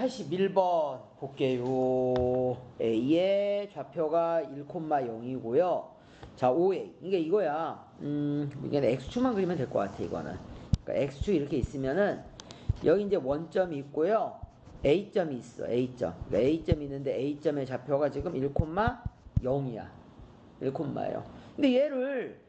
81번 볼게요. A의 좌표가 1,0이고요. 자, OA. 이게 이거야. 이게 X축만 그리면 될 것 같아, 이거는. 그러니까 X축 이렇게 있으면은, 여기 이제 원점이 있고요. A점이 있어, A점. 그러니까 A점이 있는데, A점의 좌표가 지금 1,0이야. 1,0예요. 근데 얘를,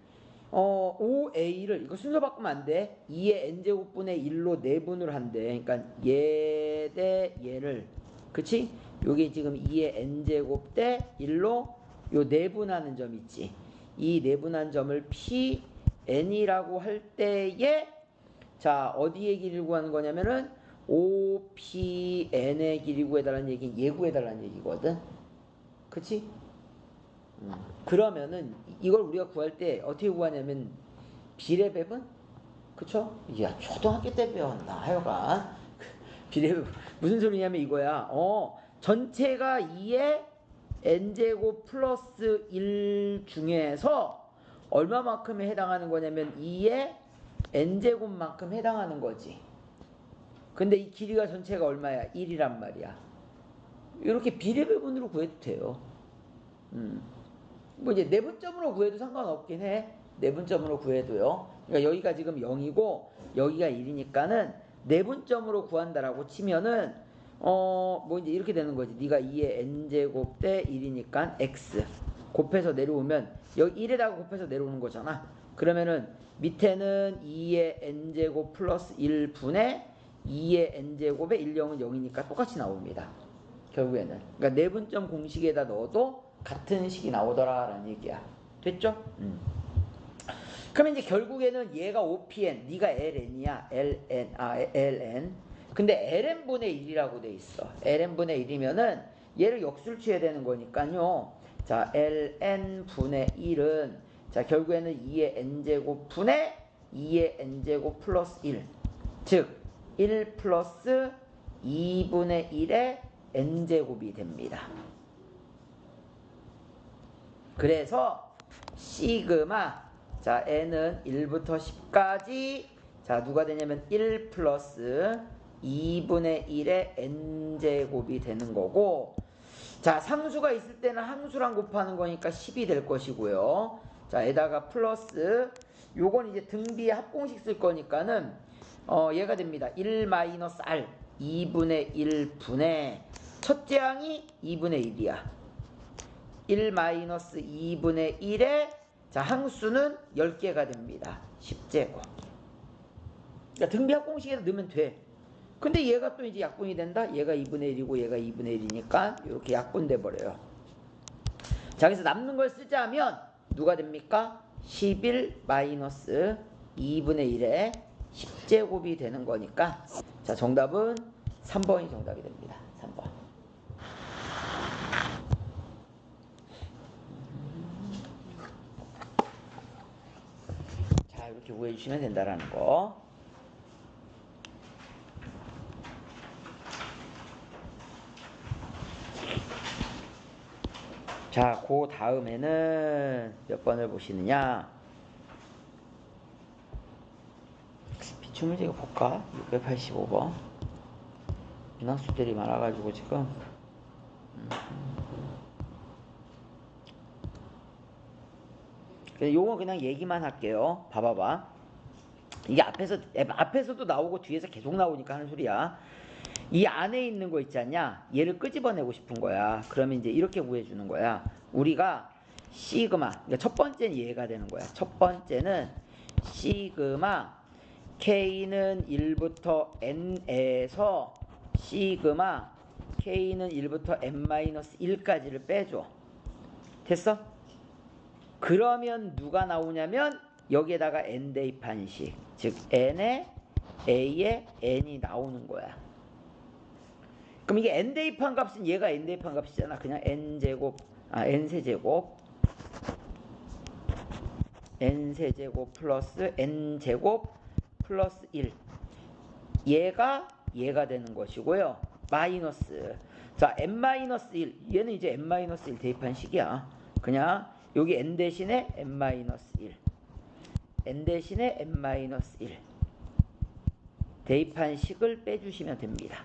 OA를, 이거 순서 바꾸면 안 돼. 2의 n제곱분의 1로 내분을 한대. 그러니까 얘 대 얘를, 그치? 여기 지금 2의 n제곱 대 1로 요 내분하는 점 있지. 이 내분한 점을 Pn이라고 할 때에, 자, 어디의 길이를 구하는 거냐면은, OPN의 길이 구해달라는 얘기는 얘 구해달라는 얘기거든. 그치? 그러면은 이걸 우리가 구할 때 어떻게 구하냐면 비례 배분? 그쵸? 야, 초등학교 때 배웠나 하여간 비례 배분 무슨 소리냐면 이거야. 전체가 2의 n제곱 플러스 1 중에서 얼마만큼에 해당하는 거냐면 2의 n제곱만큼 해당하는 거지. 근데 이 길이가 전체가 얼마야? 1이란 말이야. 이렇게 비례 배분으로 구해도 돼요. 뭐 이제 내분점으로 구해도 상관없긴 해. 내분점으로 구해도요. 그러니까 여기가 지금 0이고 여기가 1이니까는 내분점으로 구한다라고 치면은 뭐 이제 이렇게 되는 거지. 네가 2의 n제곱 대 1이니까 x 곱해서 내려오면 여기 1에다가 곱해서 내려오는 거잖아. 그러면은 밑에는 2의 n제곱 플러스 1분의 2의 n제곱의 1, 0은 0이니까 똑같이 나옵니다. 결국에는. 그러니까 내분점 공식에다 넣어도 같은 식이 나오더라 라는 얘기야. 됐죠? 그러면 이제 결국에는 얘가 OPN, 네가 LN이야. LN. 근데 LN분의 1이라고 돼 있어. LN분의 1이면은 얘를 역수를 취해야 되는 거니까요. 자, LN분의 1은 자, 결국에는 2의 n제곱 분의 2의 n제곱 플러스 1. 즉, 1 플러스 2분의 1의 n제곱이 됩니다. 그래서 시그마, 자, n은 1부터 10까지, 자, 누가 되냐면 1 플러스 2분의 1의 n제곱이 되는 거고, 자, 상수가 있을 때는 항수랑 곱하는 거니까 10이 될 것이고요. 자, 에다가 플러스, 요건 이제 등비의 합공식 쓸 거니까는 얘가 됩니다. 1 마이너스 r 2분의 1분의 첫째 항이 2분의 1이야. 1 마이너스 2분의 1에 자, 항수는 10개가 됩니다. 10제곱. 그러니까 등비합 공식에다 넣으면 돼. 근데 얘가 또 이제 약분이 된다? 얘가 2분의 1이고 얘가 2분의 1이니까 이렇게 약분돼 버려요. 자, 그래서 남는 걸 쓰자면 누가 됩니까? 11 마이너스 2분의 1에 10제곱이 되는 거니까 자, 정답은 3번이 정답이 됩니다. 3번. 자, 이렇게 구해주시면 된다라는 거. 자, 그 다음에는 몇 번을 보시느냐? 비추문제가 볼까? 685번. 인학수들이 많아가지고 지금. 요거 그냥 얘기만 할게요. 봐봐봐. 이게 앞에서도 나오고 뒤에서 계속 나오니까 하는 소리야. 이 안에 있는 거 있지 않냐? 얘를 끄집어내고 싶은 거야. 그러면 이제 이렇게 구해주는 거야. 우리가 시그마, 그러니까 첫 번째는 얘가 되는 거야. 첫 번째는 시그마 K는 1부터 N에서 시그마 K는 1부터 N-1까지를 빼줘. 됐어? 그러면 누가 나오냐면 여기에다가 N 대입한식, 즉 N에 A에 N이 나오는 거야. 그럼 이게 N 대입한 값은 얘가 N 대입한 값이잖아. 그냥 N제곱, N세제곱 N세제곱 플러스 N제곱 플러스 1 얘가 되는 것이고요. 마이너스, 자, N-1 얘는 이제 N-1 대입한 식이야. 그냥 여기 N 대신에 N-1 N 대신에 N-1 대입한 식을 빼주시면 됩니다.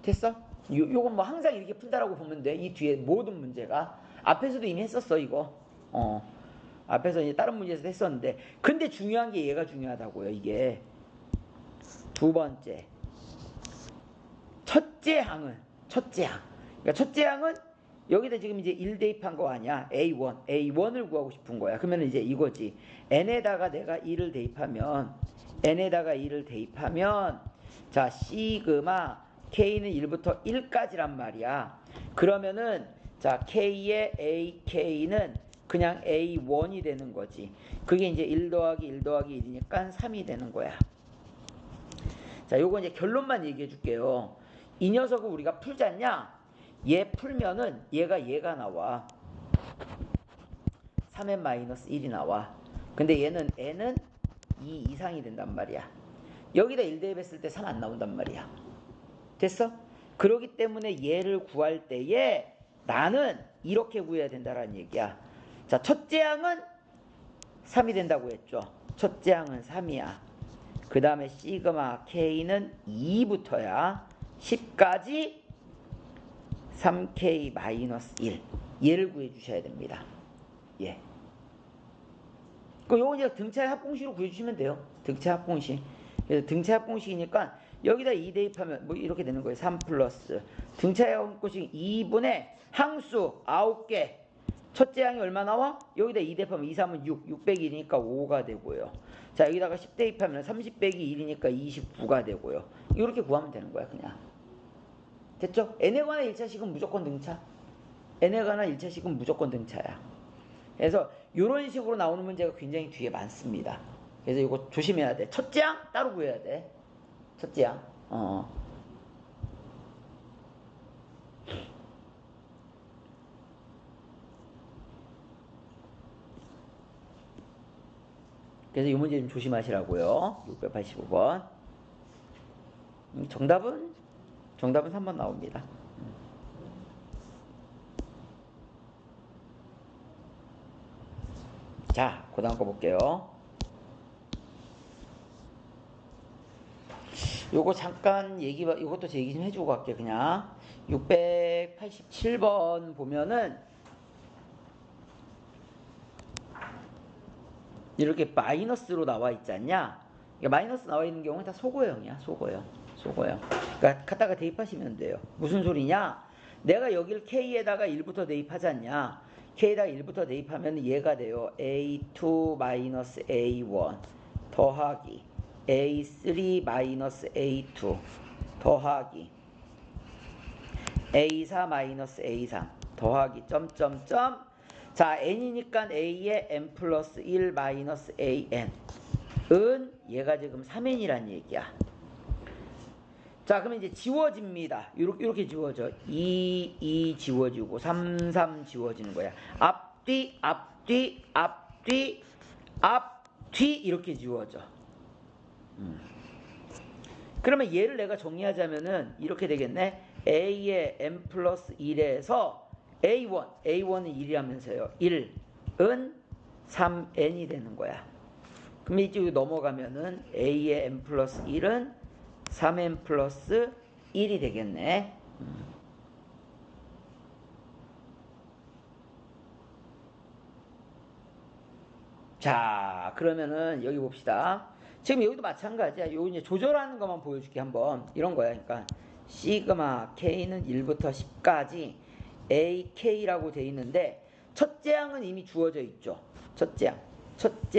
됐어? 요건 뭐 항상 이렇게 푼다라고 보면 돼. 이 뒤에 모든 문제가. 앞에서도 이미 했었어, 이거. 앞에서 이제 다른 문제에서 했었는데. 근데 중요한 게 얘가 중요하다고요, 이게. 두 번째. 첫째 항은. 그러니까 첫째 항은 여기다 지금 이제 1 대입한 거 아니야. A1을 구하고 싶은 거야. 그러면 이제 이거지. n에다가 내가 2를 대입하면 자, 시그마 k는 1부터 1까지란 말이야. 그러면은 자, k의 ak는 그냥 a1이 되는 거지. 그게 이제 1 더하기 1 더하기 1이니까 3이 되는 거야. 자, 요거 이제 결론만 얘기해 줄게요. 이 녀석을 우리가 풀잖냐? 얘 풀면은 얘가 나와. 3n-1이 나와. 근데 얘는 n은 2 이상이 된단 말이야. 여기다 1 대입했을 때 3 안 나온단 말이야. 됐어? 그러기 때문에 얘를 구할 때에 나는 이렇게 구해야 된다라는 얘기야. 자, 첫째 항은 3이 된다고 했죠. 첫째 항은 3이야. 그 다음에 시그마 k는 2부터야 10까지 3k-1 얘를 구해 주셔야 됩니다. 예. 요거 이제 등차의 합공식으로 구해 주시면 돼요. 등차 합공식. 그래서 등차 합공식이니까 여기다 2 대입하면 뭐 이렇게 되는 거예요. 3 플러스 등차의 합공식 2분의 항수 9개. 첫째 항이 얼마 나와? 여기다 2 대입하면 2, 3은 6 빼기 1이니까 5가 되고요. 자, 여기다가 10 대입하면 30 빼기 1이니까 29가 되고요. 이렇게 구하면 되는 거야, 그냥. 됐죠? n에 관한 1차식은 무조건 등차. n에 관한 1차식은 무조건 등차야. 그래서 이런 식으로 나오는 문제가 굉장히 뒤에 많습니다. 그래서 이거 조심해야 돼. 첫째 항 따로 구해야 돼. 첫째 항. 그래서 이 문제 좀 조심하시라고요. 685번. 정답은 3번 나옵니다. 자, 그 다음 거 볼게요. 요거 잠깐 이것도 제 얘기 좀 해주고 갈게요, 그냥. 687번 보면은, 이렇게 마이너스로 나와 있지 않냐? 그러니까 마이너스 나와 있는 경우는 다 소거형이야, 소거형. 그러니까 갖다가 대입하시면 돼요. 무슨 소리냐? 내가 여기를 k에다가 1부터 대입하지 않냐? k에다가 1부터 대입하면 얘가 돼요. a2-a1 더하기 a3-a2 더하기 a4-a3 더하기 점점점. 자, n이니까 a의 n 플러스 1 마이너스 an 은 얘가 지금 3n이란 얘기야. 자, 그러면 이제 지워집니다. 이렇게 지워져. 2 지워지고 3 지워지는 거야. 앞뒤 이렇게 지워져. 그러면 얘를 내가 정리하자면은 이렇게 되겠네. a의 n 플러스 1에서 a1은 1이라면서요. 1은 3n이 되는 거야. 그럼 이쪽으로 넘어가면은 a의 n 플러스 1은 3n 플러스 1이 되겠네. 자, 그러면은 여기 봅시다. 지금 여기도 마찬가지야. 요 이제 조절하는 것만 보여줄게 한번. 이런 거야. 그러니까 시그마 k는 1부터 10까지 ak라고 돼 있는데 첫째 항은 이미 주어져 있죠. 첫째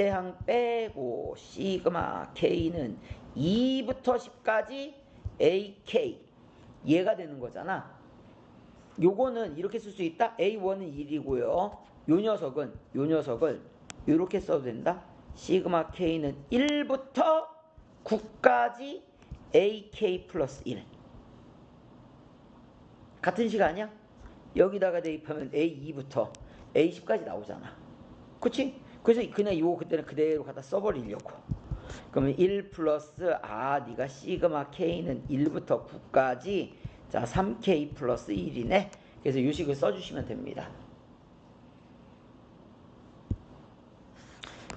항 빼고 시그마 k는 2부터 10까지 ak 얘가 되는 거잖아. 요거는 이렇게 쓸 수 있다. a1은 1이고요. 요 녀석을 이렇게 써도 된다. 시그마 k는 1부터 9까지 ak 플러스 1 같은 시간이야? 여기다가 대입하면 a2부터 a10까지 나오잖아. 그치? 그래서 그냥 이거 그때는 그대로 갖다 써버리려고. 그러면 1 플러스 네가 시그마 k는 1부터 9까지 자 3k 플러스 1이네. 그래서 이 식을 써주시면 됩니다.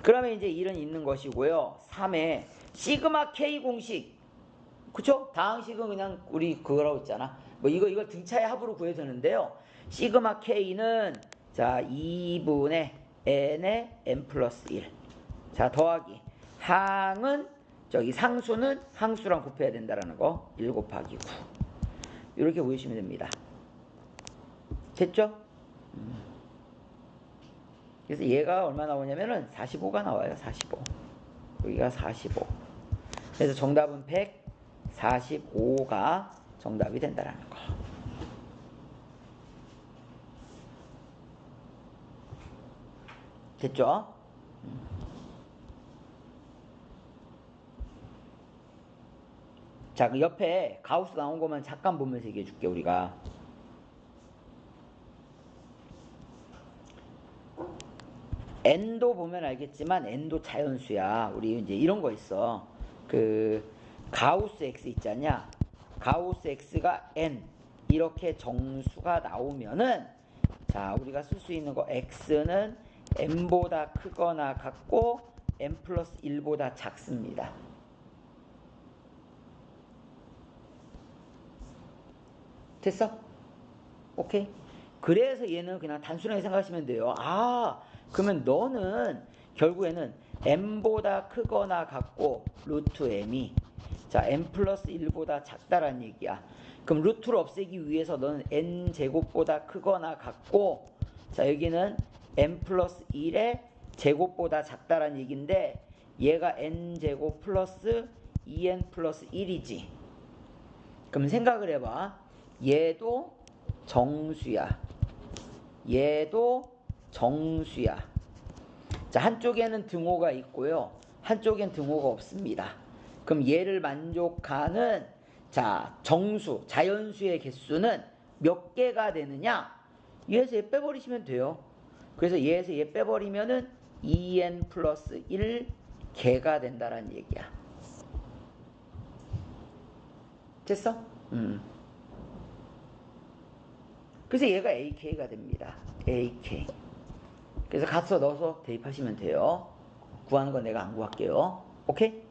그러면 이제 1은 있는 것이고요. 3에 시그마 k 공식 그쵸? 다항식은 그냥 우리 그거라고 했잖아. 뭐 이걸 등차의 합으로 구해도 되는데요. 시그마 K는 자 2분의 n의 n 플러스 1. 자 더하기 항은 저기 상수는 항수랑 곱해야 된다라는 거. 1 곱하기 9. 이렇게 보시면 됩니다. 됐죠? 그래서 얘가 얼마 나오냐면은 45가 나와요. 45. 여기가 45. 그래서 정답은 145가 정답이 된다라는 거. 됐죠? 자, 그 옆에 가우스 나온 것만 잠깐 보면서 얘기해 줄게, 우리가. n도 보면 알겠지만 n도 자연수야. 우리 이제 이런 거 있어. 그 가우스 x 있잖냐? 가우스 x가 n 이렇게 정수가 나오면은 자, 우리가 쓸 수 있는 거 x는 n보다 크거나 같고 n 플러스 1보다 작습니다. 됐어? 오케이? 그래서 얘는 그냥 단순하게 생각하시면 돼요. 아, 그러면 너는 결국에는 n보다 크거나 같고 루트 m이 자 n 플러스 1보다 작다란 얘기야. 그럼 루트를 없애기 위해서 너는 n제곱보다 크거나 같고 자 여기는 n 플러스 1의 제곱보다 작다란 얘기인데 얘가 n제곱 플러스 2n 플러스 1이지. 그럼 생각을 해봐. 얘도 정수야. 얘도 정수야. 자, 한쪽에는 등호가 있고요. 한쪽엔 등호가 없습니다. 그럼 얘를 만족하는 자, 정수, 자연수의 개수는 몇 개가 되느냐? 얘에서 얘 빼버리시면 돼요. 그래서 얘에서 얘 빼버리면은 2n 플러스 1개가 된다는 얘기야. 됐어? 그래서 얘가 AK가 됩니다. AK. 그래서 가서 넣어서 대입하시면 돼요. 구하는 건 내가 안 구할게요. 오케이?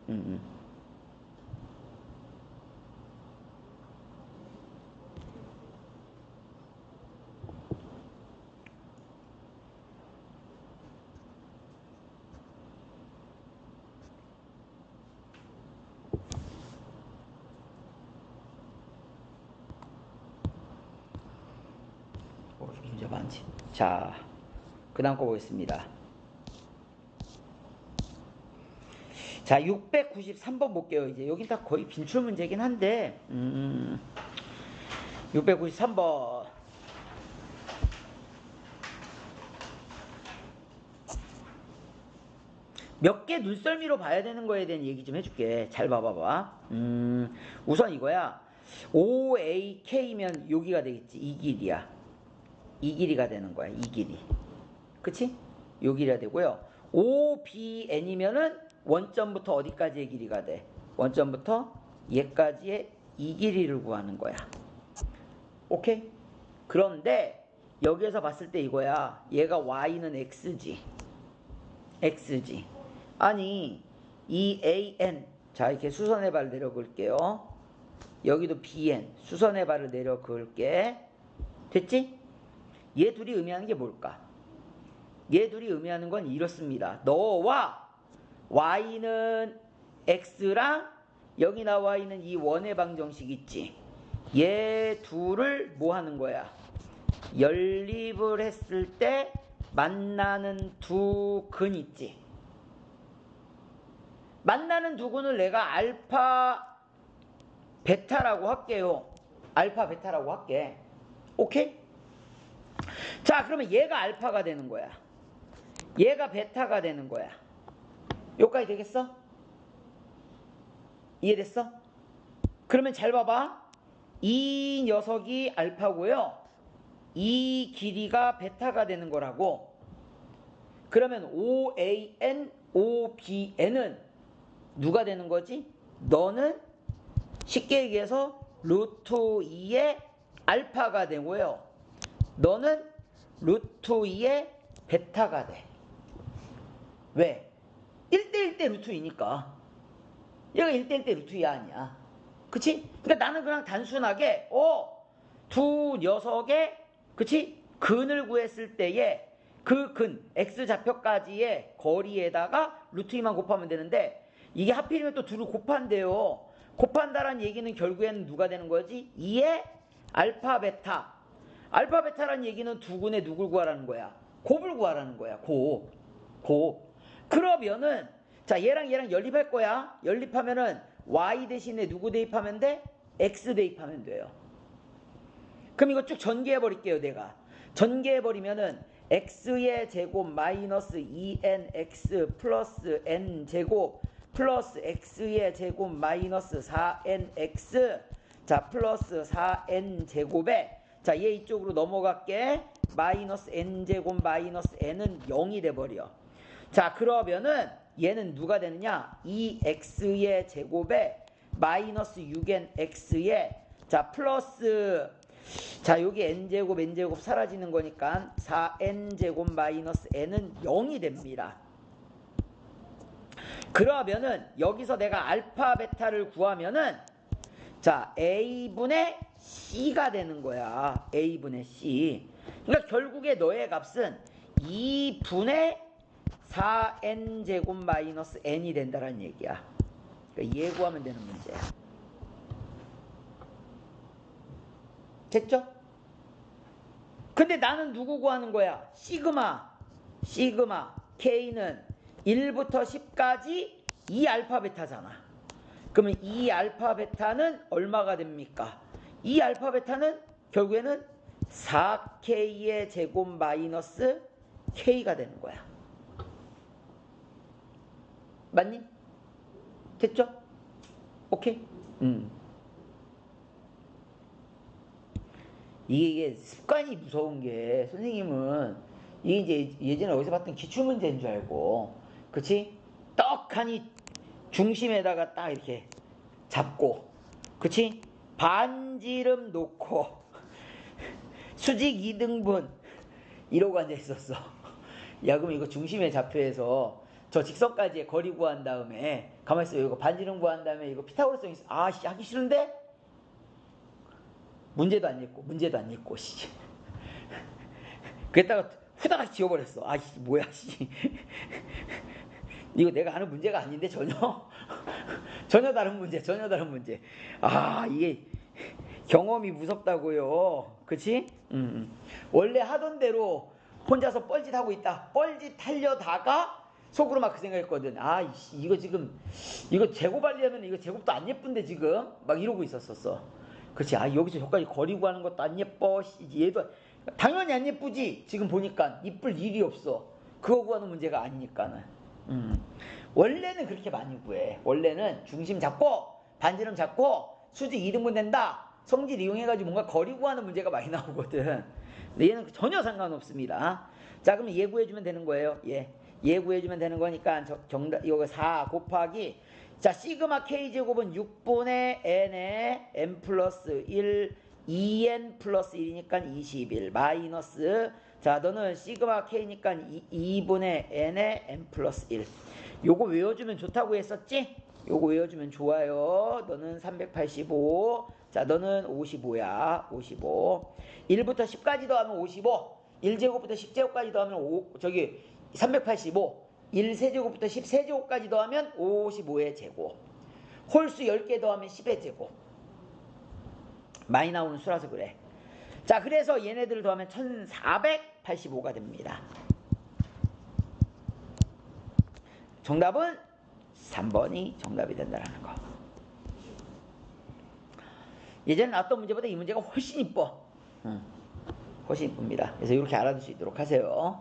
이제 많지. 자, 그 다음 거 보겠습니다. 자, 693번 볼게요. 이제 여긴 다 거의 빈출 문제긴 한데 693번 몇 개 눈썰미로 봐야 되는 거에 대한 얘기 좀 해줄게. 잘 봐봐봐. 우선 이거야. OAK면 여기가 되겠지. 이 길이야. 이 길이가 되는 거야. 이 길이. 그치? 요 길이가 되고요. OBN이면은 원점부터 어디까지의 길이가 돼? 원점부터 얘까지의 이 길이를 구하는 거야. 오케이? 그런데 여기에서 봤을 때 이거야. 얘가 Y는 X지. X지. 아니 이 AN 자 이렇게 수선의 발을 내려 그을게요. 여기도 BN 수선의 발을 내려 그을게. 됐지? 얘 둘이 의미하는 게 뭘까? 얘 둘이 의미하는 건 이렇습니다. 너와 Y는 X랑 여기 나와 있는 이 원의 방정식 있지? 얘 둘을 뭐 하는 거야? 연립을 했을 때 만나는 두 근 있지? 만나는 두 근을 내가 알파 베타라고 할게요. 알파 베타라고 할게. 오케이? 자, 그러면 얘가 알파가 되는 거야. 얘가 베타가 되는 거야. 여기까지 되겠어? 이해됐어? 그러면 잘 봐봐. 이 녀석이 알파고요. 이 길이가 베타가 되는 거라고. 그러면 OAN, OBN은 누가 되는 거지? 너는 쉽게 얘기해서 루트 2의 알파가 되고요. 너는 루트 2의 베타가 돼. 왜? 1대1대 루트 2니까. 얘가 1대1대 루트 2 아니야. 그치? 그러니까 나는 그냥 단순하게 두 녀석의 그치? 근을 구했을 때에 그 근 x좌표까지의 거리에다가 루트 2만 곱하면 되는데 이게 하필이면 또 둘을 곱한대요. 곱한다란 얘기는 결국에는 누가 되는 거지? 2의 알파 베타. 알파 베타란 얘기는 두 근의 누굴 구하라는 거야? 곱을 구하라는 거야. 곱. 그러면은 자 얘랑 연립할 거야. 연립하면은 y 대신에 누구 대입하면 돼? x 대입하면 돼요. 그럼 이거 쭉 전개해 버릴게요. 내가 전개해 버리면은 x의 제곱 마이너스 2nx 플러스 n 제곱 플러스 x의 제곱 마이너스 4nx 자 플러스 4n 제곱에 자 얘 이쪽으로 넘어갈게. 마이너스 n 제곱 마이너스 n은 0이 돼버려. 자 그러면은 얘는 누가 되느냐? 2x의 제곱에 마이너스 6nx의 자 플러스 자 여기 n제곱 사라지는 거니까 4n제곱 마이너스 n은 0이 됩니다. 그러면은 여기서 내가 알파 베타를 구하면은 자 a분의 c가 되는 거야. a분의 c. 그러니까 결국에 너의 값은 2분의 4n제곱 마이너스 n이 된다는 얘기야. 그러니까 얘 구하면 되는 문제야. 됐죠? 근데 나는 누구 구하는 거야? 시그마 K는 1부터 10까지 2알파 베타잖아. 그러면 2알파 베타는 얼마가 됩니까? 2알파 베타는 결국에는 4K의 제곱 마이너스 K가 되는 거야. 맞니? 됐죠? 오케이? 이게 습관이 무서운 게 선생님은 이게 이제 예전에 어디서 봤던 기출문제인 줄 알고 그치? 떡하니 중심에다가 딱 이렇게 잡고 그치? 반지름 놓고 수직 2등분 이러고 앉아 있었어. 야 그럼 이거 중심의 좌표에서 저 직선까지의 거리 구한 다음에 가만히 있어. 이거 반지름 구한 다음에 이거 피타고라스 있어. 아 하기 싫은데 문제도 안 읽고 씨. 그랬다가 후다닥 지워버렸어. 아 뭐야 씨. 이거 내가 하는 문제가 아닌데 전혀 다른 문제. 아 이게 경험이 무섭다고요. 그치? 원래 하던 대로 혼자서 뻘짓하고 있다. 뻘짓 하려다가 속으로 막 그 생각했거든. 아 이거 지금 이거 제곱하려면 이거 제곱도 안 예쁜데 지금 막 이러고 있었었어. 그치? 아 여기서 저까지 거리 구하는 것도 안 예뻐. 얘도 당연히 안 예쁘지. 지금 보니까 이쁠 일이 없어. 그거 구하는 문제가 아니니까는. 원래는 그렇게 많이 구해. 원래는 중심 잡고 반지름 잡고 수직 2등분 된다. 성질 이용해가지고 뭔가 거리 구하는 문제가 많이 나오거든. 근데 얘는 전혀 상관없습니다. 자 그럼 얘 구해주면 되는 거예요. 얘 구해주면 되는 거니까 정답 이거 4 곱하기 자 시그마 k제곱은 6분의 n에 n 플러스 1 2n 플러스 1이니까 21 마이너스 자 너는 시그마 k니까 2분의 n에 n 플러스 1 요거 외워주면 좋다고 했었지? 요거 외워주면 좋아요. 너는 385 자 너는 55야 55 1부터 10까지 더하면 55 1제곱부터 10제곱까지 더하면 385 1세제곱부터 10세제곱까지 더하면 55의 제곱 홀수 10개 더하면 10의 제곱 많이 나오는 수라서 그래. 자 그래서 얘네들을 더하면 1485가 됩니다. 정답은 3번이 정답이 된다는 거. 예전에 나왔던 문제보다 이 문제가 훨씬 이뻐. 훨씬 이쁩니다. 그래서 이렇게 알아둘 수 있도록 하세요.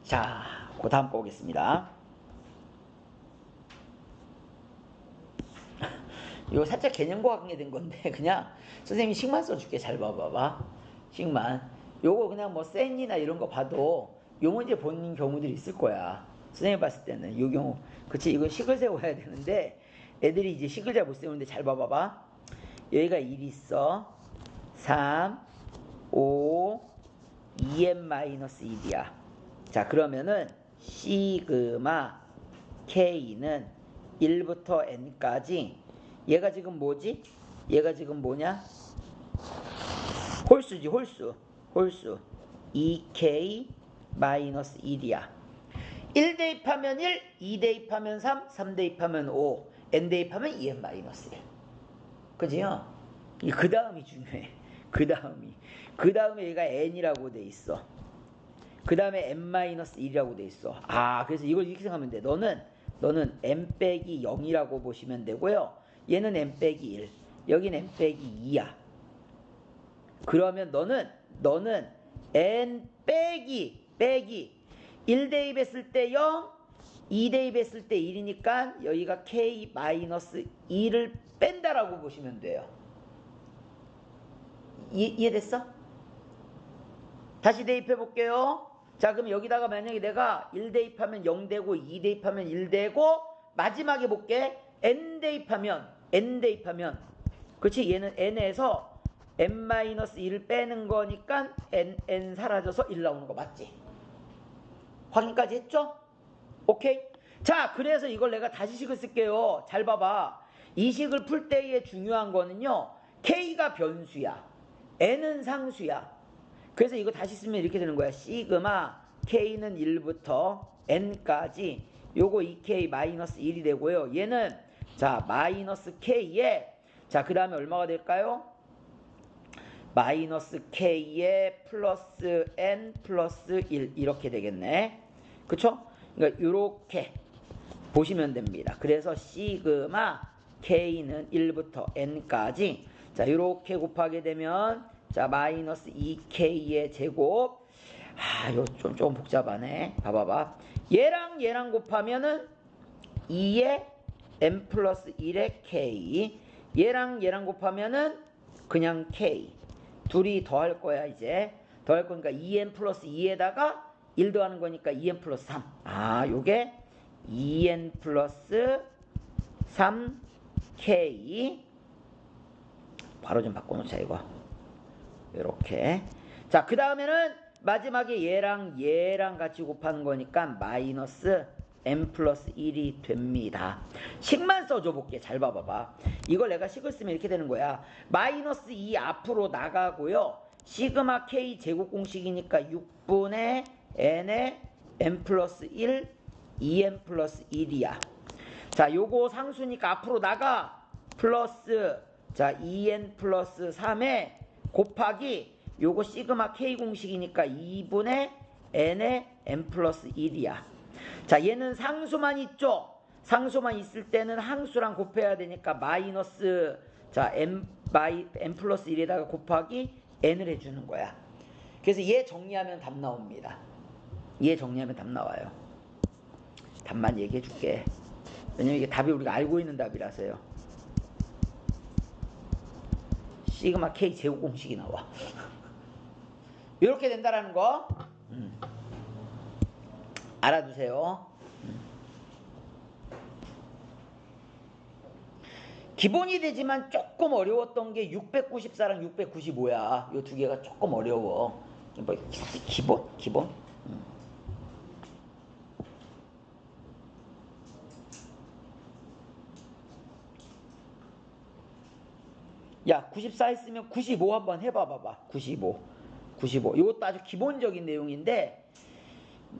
자, 그 다음 거 오겠습니다. 이거 살짝 개념과 관계된 건데 그냥 선생님이 식만 써줄게. 잘 봐봐봐. 식만. 요거 그냥 뭐 센이나 이런 거 봐도 요 문제 본 경우들이 있을 거야. 선생님 봤을 때는 요 경우 그치 이거 식을 세워야 되는데 애들이 이제 식을 잘 못 세우는데 잘 봐봐봐. 여기가 1 있어. 3 5 2n-1이야. 자, 그러면은 시그마 k는 1부터 n까지 얘가 지금 뭐지? 얘가 지금 뭐냐? 홀수지, 홀수. 2k-1이야. 1 대입하면 1, 2 대입하면 3, 3 대입하면 5, n 대입하면 2n-1. 그지요? 그 다음이 중요해. 그 다음에 얘가 n이라고 돼 있어. 그 다음에 n-1이라고 돼 있어. 아, 그래서 이걸 이렇게 생각하면 돼. 너는 n-0이라고 보시면 되고요. 얘는 n-1, 여기는 n-2야. 그러면 너는 n-1 대입했을 때 0, 2 대입했을 때 1이니까 여기가 k-2를 뺀다라고 보시면 돼요. 이해됐어? 다시 대입해 볼게요. 자, 그럼 여기다가 만약에 내가 1 대입하면 0 되고 2 대입하면 1 되고 마지막에 볼게. n 대입하면 그렇지? 얘는 n에서 n-1을 빼는 거니까 n 사라져서 1 나오는 거 맞지? 확인까지 했죠? 오케이? 자, 그래서 이걸 내가 다시 식을 쓸게요. 잘 봐봐. 이 식을 풀 때의 중요한 거는요, k가 변수야, n은 상수야. 그래서 이거 다시 쓰면 이렇게 되는 거야. 시그마 k는 1부터 n까지 요거 2k-1이 되고요. 얘는 자 마이너스 k에 자 그 다음에 얼마가 될까요? 마이너스 k에 플러스 n 플러스 1 이렇게 되겠네. 그쵸? 그러니까 이렇게 보시면 됩니다. 그래서 시그마 k는 1부터 n까지 자 이렇게 곱하게 되면 자 마이너스 2k의 제곱. 아 이거 좀 복잡하네. 봐봐봐. 얘랑 곱하면은 2의 n 플러스 1의 k, 얘랑 곱하면은 그냥 k. 둘이 더할 거야. 이제 더할 거니까 2n 플러스 2에다가 1 더하는 거니까 2n 플러스 3. 아 요게 2n 플러스 3k. 바로 좀 바꿔놓자 이거. 이렇게. 자, 그 다음에는 마지막에 얘랑 같이 곱하는 거니까 마이너스 n 플러스 1이 됩니다. 식만 써줘 볼게. 잘 봐봐봐. 이걸 내가 식을 쓰면 이렇게 되는 거야. 마이너스 2 앞으로 나가고요. 시그마 k 제곱 공식이니까 6분의 n의 n 플러스 1, 2n 플러스 1이야. 자, 요거 상수니까 앞으로 나가. 플러스 자 2n 플러스 3에 곱하기 요거 시그마 k 공식이니까 2분의 n의 n 플러스 1이야. 자, 얘는 상수만 있죠. 상수만 있을 때는 항수랑 곱해야 되니까 마이너스 자 n 플러스 1에다가 곱하기 n을 해주는 거야. 그래서 얘 정리하면 답 나옵니다. 얘 정리하면 답 나와요. 답만 얘기해 줄게. 왜냐면 이게 답이 우리가 알고 있는 답이라서요. 시그마 k 제곱 공식이 나와. 이렇게 된다라는 거 알아두세요. 기본이 되지만 조금 어려웠던 게 694랑 695야. 이 두 개가 조금 어려워. 뭐 기본. 야, 94 했으면 95 한번 해봐봐. 95. 이것도 아주 기본적인 내용인데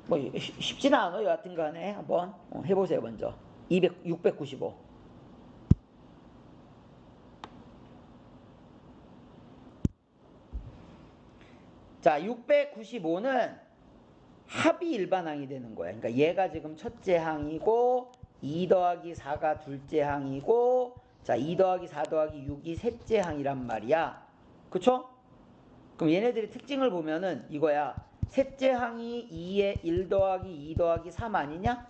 뭐 쉽지는 않아요. 여하튼 간에 한번 해보세요. 먼저 695. 자, 695는 합이 일반항이 되는 거야. 그러니까 얘가 지금 첫째 항이고 2 더하기 4가 둘째 항이고 자, 2 더하기 4 더하기 6이 셋째 항이란 말이야. 그쵸? 그럼 얘네들의 특징을 보면은 이거야. 셋째 항이 2에 1 더하기 2 더하기 3 아니냐?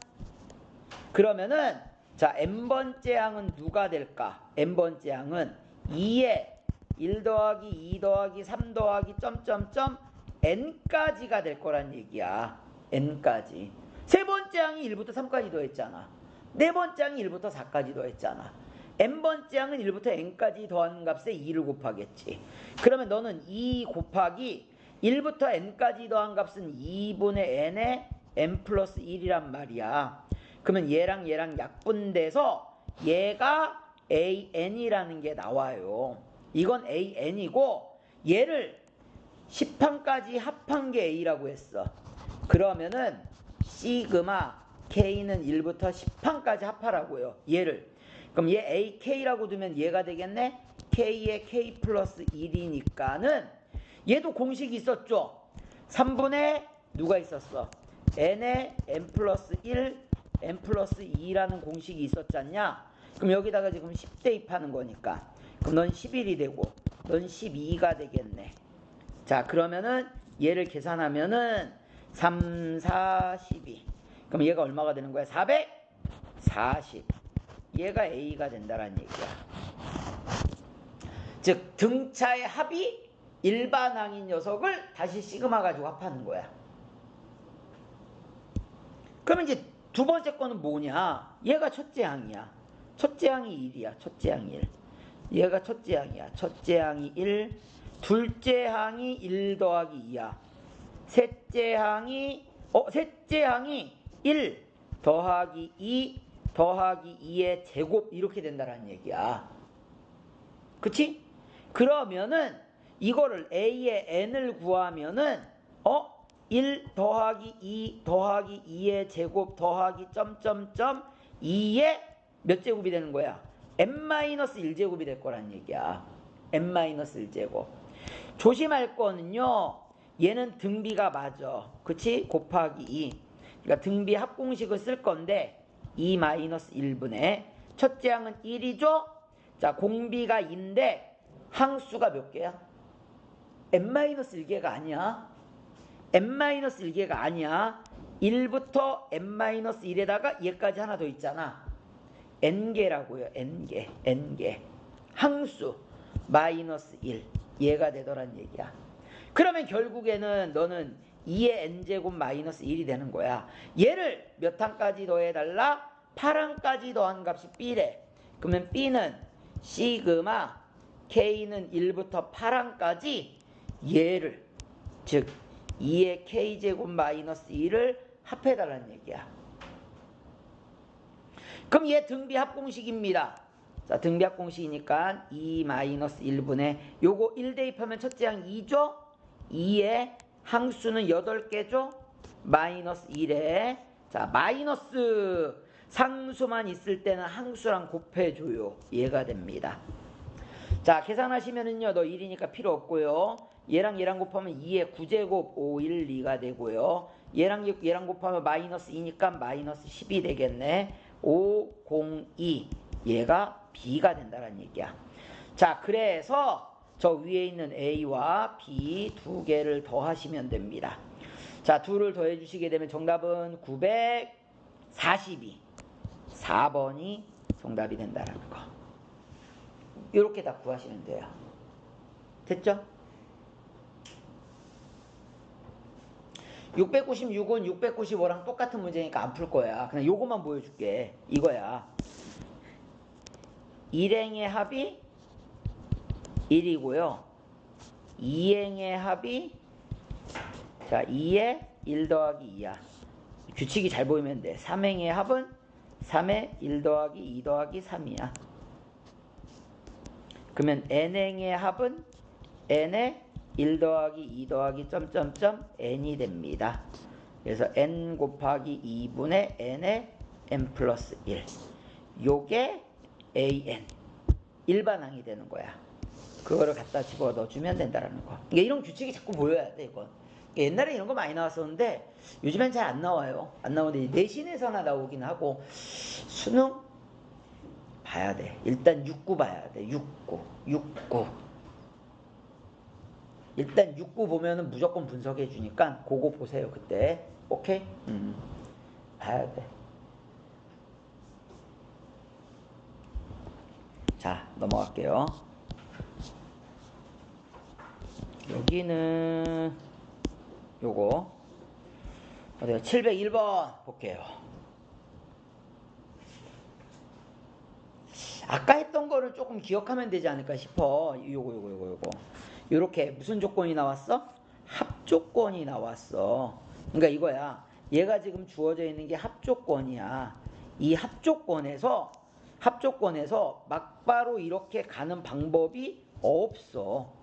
그러면은 자, n번째 항은 누가 될까? n번째 항은 2에 1 더하기 2 더하기 3 더하기 점점점 n까지가 될 거란 얘기야. n까지. 세 번째 항이 1부터 3까지 더했잖아. 네 번째 항이 1부터 4까지 더했잖아. n번째 항은 1부터 n까지 더하는 값에 2를 곱하겠지. 그러면 너는 2 곱하기 1부터 n까지 더한 값은 2분의 n의 n 플러스 1이란 말이야. 그러면 얘랑 얘랑 약분돼서 얘가 an이라는 게 나와요. 이건 an이고 얘를 10항까지 합한 게 a라고 했어. 그러면은 시그마 k는 1부터 10항까지 합하라고요. 얘를. 그럼 얘 ak라고 두면 얘가 되겠네. k에 k 플러스 1이니까는 얘도 공식이 있었죠. 3분의 누가 있었어? n에 n 플러스 1, n 플러스 2라는 공식이 있었잖냐. 그럼 여기다가 지금 10 대입하는 거니까 그럼 넌 11이 되고 넌 12가 되겠네. 자, 그러면은 얘를 계산하면은 3, 4, 12. 그럼 얘가 얼마가 되는 거야? 440. 얘가 A가 된다라는 얘기야. 즉 등차의 합이 일반항인 녀석을 다시 시그마 가지고 합하는 거야. 그러면 이제 두 번째 거는 뭐냐? 얘가 첫째 항이야. 첫째 항이 1이야. 첫째 항이 1. 얘가 첫째 항이야. 첫째 항이 1. 둘째 항이 1 더하기 2야. 셋째 항이 1 더하기 2 더하기 2의 제곱 이렇게 된다는 얘기야. 그치? 그러면은 이거를 a의 n을 구하면은 1 더하기 2 더하기 2의 제곱 더하기 점점점 2의 몇 제곱이 되는 거야? n-1제곱이 될 거란 얘기야. n-1제곱. 조심할 거는요. 얘는 등비가 맞아. 그치? 곱하기 2. 그러니까 등비 합공식을 쓸 건데 2-1분의 첫째 항은 1이죠? 자, 공비가 2인데 항수가 몇 개야? n-1개가 아니야. n-1개가 아니야. 1부터 n-1에다가 얘까지 하나 더 있잖아. n개라고요. n개. 항수 마이너스 1. 얘가 되더란 얘기야. 그러면 결국에는 너는 2의 n제곱 마이너스 1이 되는 거야. 얘를 몇 항까지 더해달라? 8항까지 더한 값이 b래. 그러면 b는 시그마 k는 1부터 8항까지 얘를 즉 2의 k제곱 마이너스 1을 합해달라는 얘기야. 그럼 얘 등비 합공식입니다. 자, 등비 합공식이니까 2-1분의 요거 1 대입하면 첫째 항 2죠? 2의 항수는 8개죠? 마이너스 1에 자, 마이너스 상수만 있을 때는 항수랑 곱해줘요. 얘가 됩니다. 자, 계산하시면은요, 너 1이니까 필요 없고요. 얘랑 얘랑 곱하면 2의 9제곱 5, 1, 2가 되고요. 얘랑 곱하면 마이너스 2니까 마이너스 10이 되겠네. 5, 0, 2. 얘가 B가 된다는 얘기야. 자, 그래서 저 위에 있는 A와 B 두 개를 더하시면 됩니다. 자, 둘을 더해 주시게 되면 정답은 942. 4번이 정답이 된다는 거. 이렇게 다 구하시면 돼요. 됐죠? 696은 695랑 똑같은 문제니까 안 풀 거야. 그냥 요것만 보여줄게. 이거야. 1행의 합이 1이고요. 2행의 합이 자 2에 1 더하기 2야. 규칙이 잘 보이면 돼. 3행의 합은 3에 1 더하기 2 더하기 3이야. 그러면 n행의 합은 n에 1 더하기 2 더하기 점점점 n이 됩니다. 그래서 n 곱하기 2분의 n에 n 플러스 1. 요게 an. 일반항이 되는 거야. 그거를 갖다 집어 넣어주면 된다는 거. 이게 이런 규칙이 자꾸 보여야 돼, 이건. 옛날에 이런 거 많이 나왔었는데 요즘엔 잘 안 나와요. 안 나오는데 내신에서나 나오긴 하고 수능 봐야 돼. 일단 6구 봐야 돼. 6구. 일단 6구 보면은 무조건 분석해 주니까 그거 보세요. 그때. 오케이? 봐야 돼. 자, 넘어갈게요. 여기는 요거 어디요? 701번 볼게요. 아까 했던 거를 조금 기억하면 되지 않을까 싶어. 요거. 요렇게 무슨 조건이 나왔어? 합조건이 나왔어. 그러니까 이거야. 얘가 지금 주어져 있는 게 합조건이야. 이 합조건에서 막바로 이렇게 가는 방법이 없어.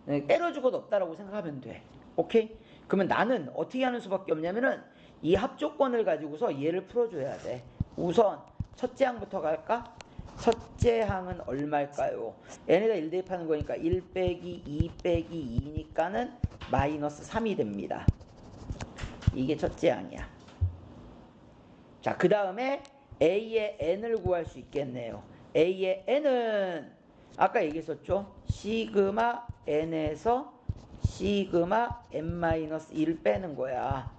때려주고도 없다라고 생각하면 돼. 오케이? 그러면 나는 어떻게 하는 수밖에 없냐면은 이 합조건을 가지고서 얘를 풀어줘야 돼. 우선 첫째 항부터 갈까? 첫째 항은 얼마일까요? n에다 1 대입하는 거니까 1 빼기 2 빼기 2니까는 마이너스 3이 됩니다. 이게 첫째 항이야. 자, 그 다음에 a의 n을 구할 수 있겠네요. a의 n은 아까 얘기했었죠? 시그마 n에서 시그마 n-1을 빼는 거야.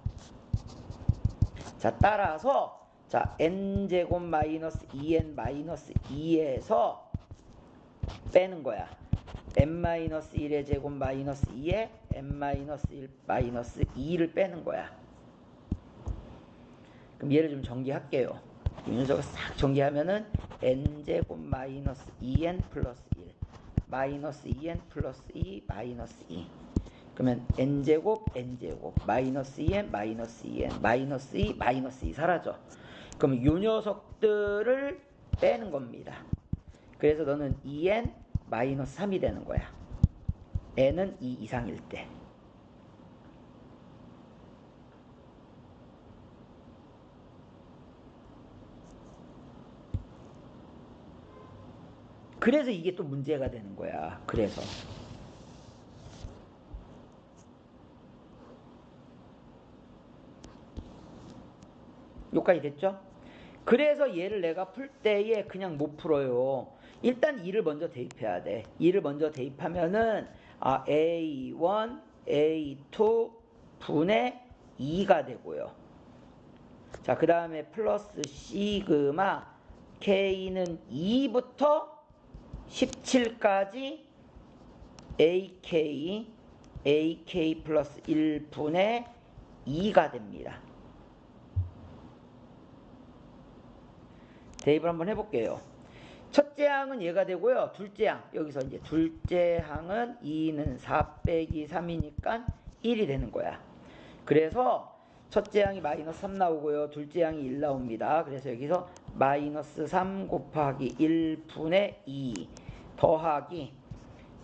자, 따라서 자, n제곱 마이너스 2n 마이너스 2에서 빼는 거야. n-1의 제곱 마이너스 2에 n-1 마이너스 2를 빼는 거야. 그럼 얘를 좀 정리할게요. 윤서가 싹 정리하면은 n제곱 마이너스 2n 플러스 1 마이너스 2n 플러스 2 마이너스 2 그러면 n제곱 마이너스 2n 마이너스 2n 마이너스 2 마이너스 2 사라져. 그럼 요 녀석들을 빼는 겁니다. 그래서 너는 2n 마이너스 3이 되는 거야. n은 2 이상일 때. 그래서 이게 또 문제가 되는 거야. 그래서 여기까지 됐죠? 그래서 얘를 내가 풀 때에 그냥 못 풀어요. 일단 2를 먼저 대입해야 돼. 2를 먼저 대입하면은 A1, A2 분의 2가 되고요. 자, 그 다음에 플러스 시그마 K는 2부터 17까지 AK 플러스 1분의 2가 됩니다. 대입을 한번 해볼게요. 첫째 항은 얘가 되고요. 둘째 항, 여기서 이제 둘째 항은 2는 4 빼기 3이니까 1이 되는 거야. 그래서 첫째 항이 마이너스 3 나오고요. 둘째 항이 1 나옵니다. 그래서 여기서 마이너스 3 곱하기 1분의 2 더하기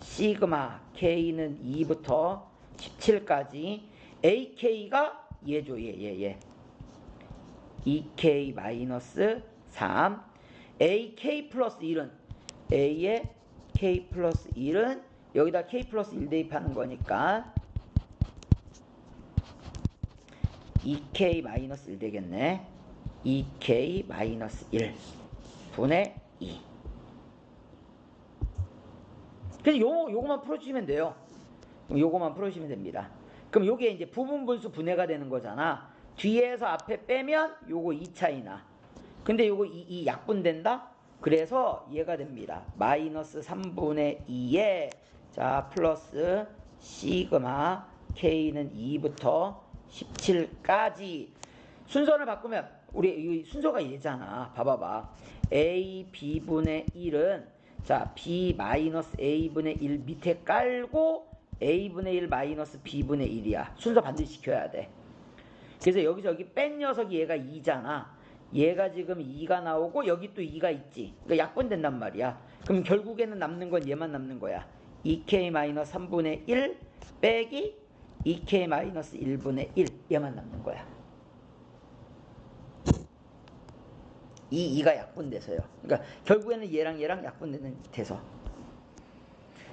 시그마 K는 2부터 17까지 AK가 얘죠. 얘 2K 마이너스 3 AK 플러스 1은 A의 K 플러스 1은 여기다 K 플러스 1 대입하는 거니까 2K 마이너스 1 되겠네. 2K 마이너스 1 분의 2. 그래서 요거만 풀어주시면 돼요. 요거만 풀어주시면 됩니다. 그럼 요게 이제 부분분수 분해가 되는 거잖아. 뒤에서 앞에 빼면 요거 2차이 나. 근데 요거 이 약분된다? 그래서 얘가 됩니다. 마이너스 3분의 2에 자 플러스 시그마 K는 2부터 17까지 순서를 바꾸면 우리 이 순서가 얘잖아. 봐봐봐. A B분의 1은 자 B 마이너스 A분의 1 밑에 깔고 A분의 1 마이너스 B분의 1이야. 순서 반드시 지켜야 돼. 그래서 여기서 여기 뺀 녀석이 얘가 2잖아. 얘가 지금 2가 나오고 여기 또 2가 있지. 그러니까 약분된단 말이야. 그럼 결국에는 남는 건 얘만 남는 거야. 2k 마이너스 3분의 1 빼기 2k 마이너스 1분의 1 얘만 남는 거야. 이 2가 약분돼서요. 그러니까 결국에는 얘랑 약분되는 돼서.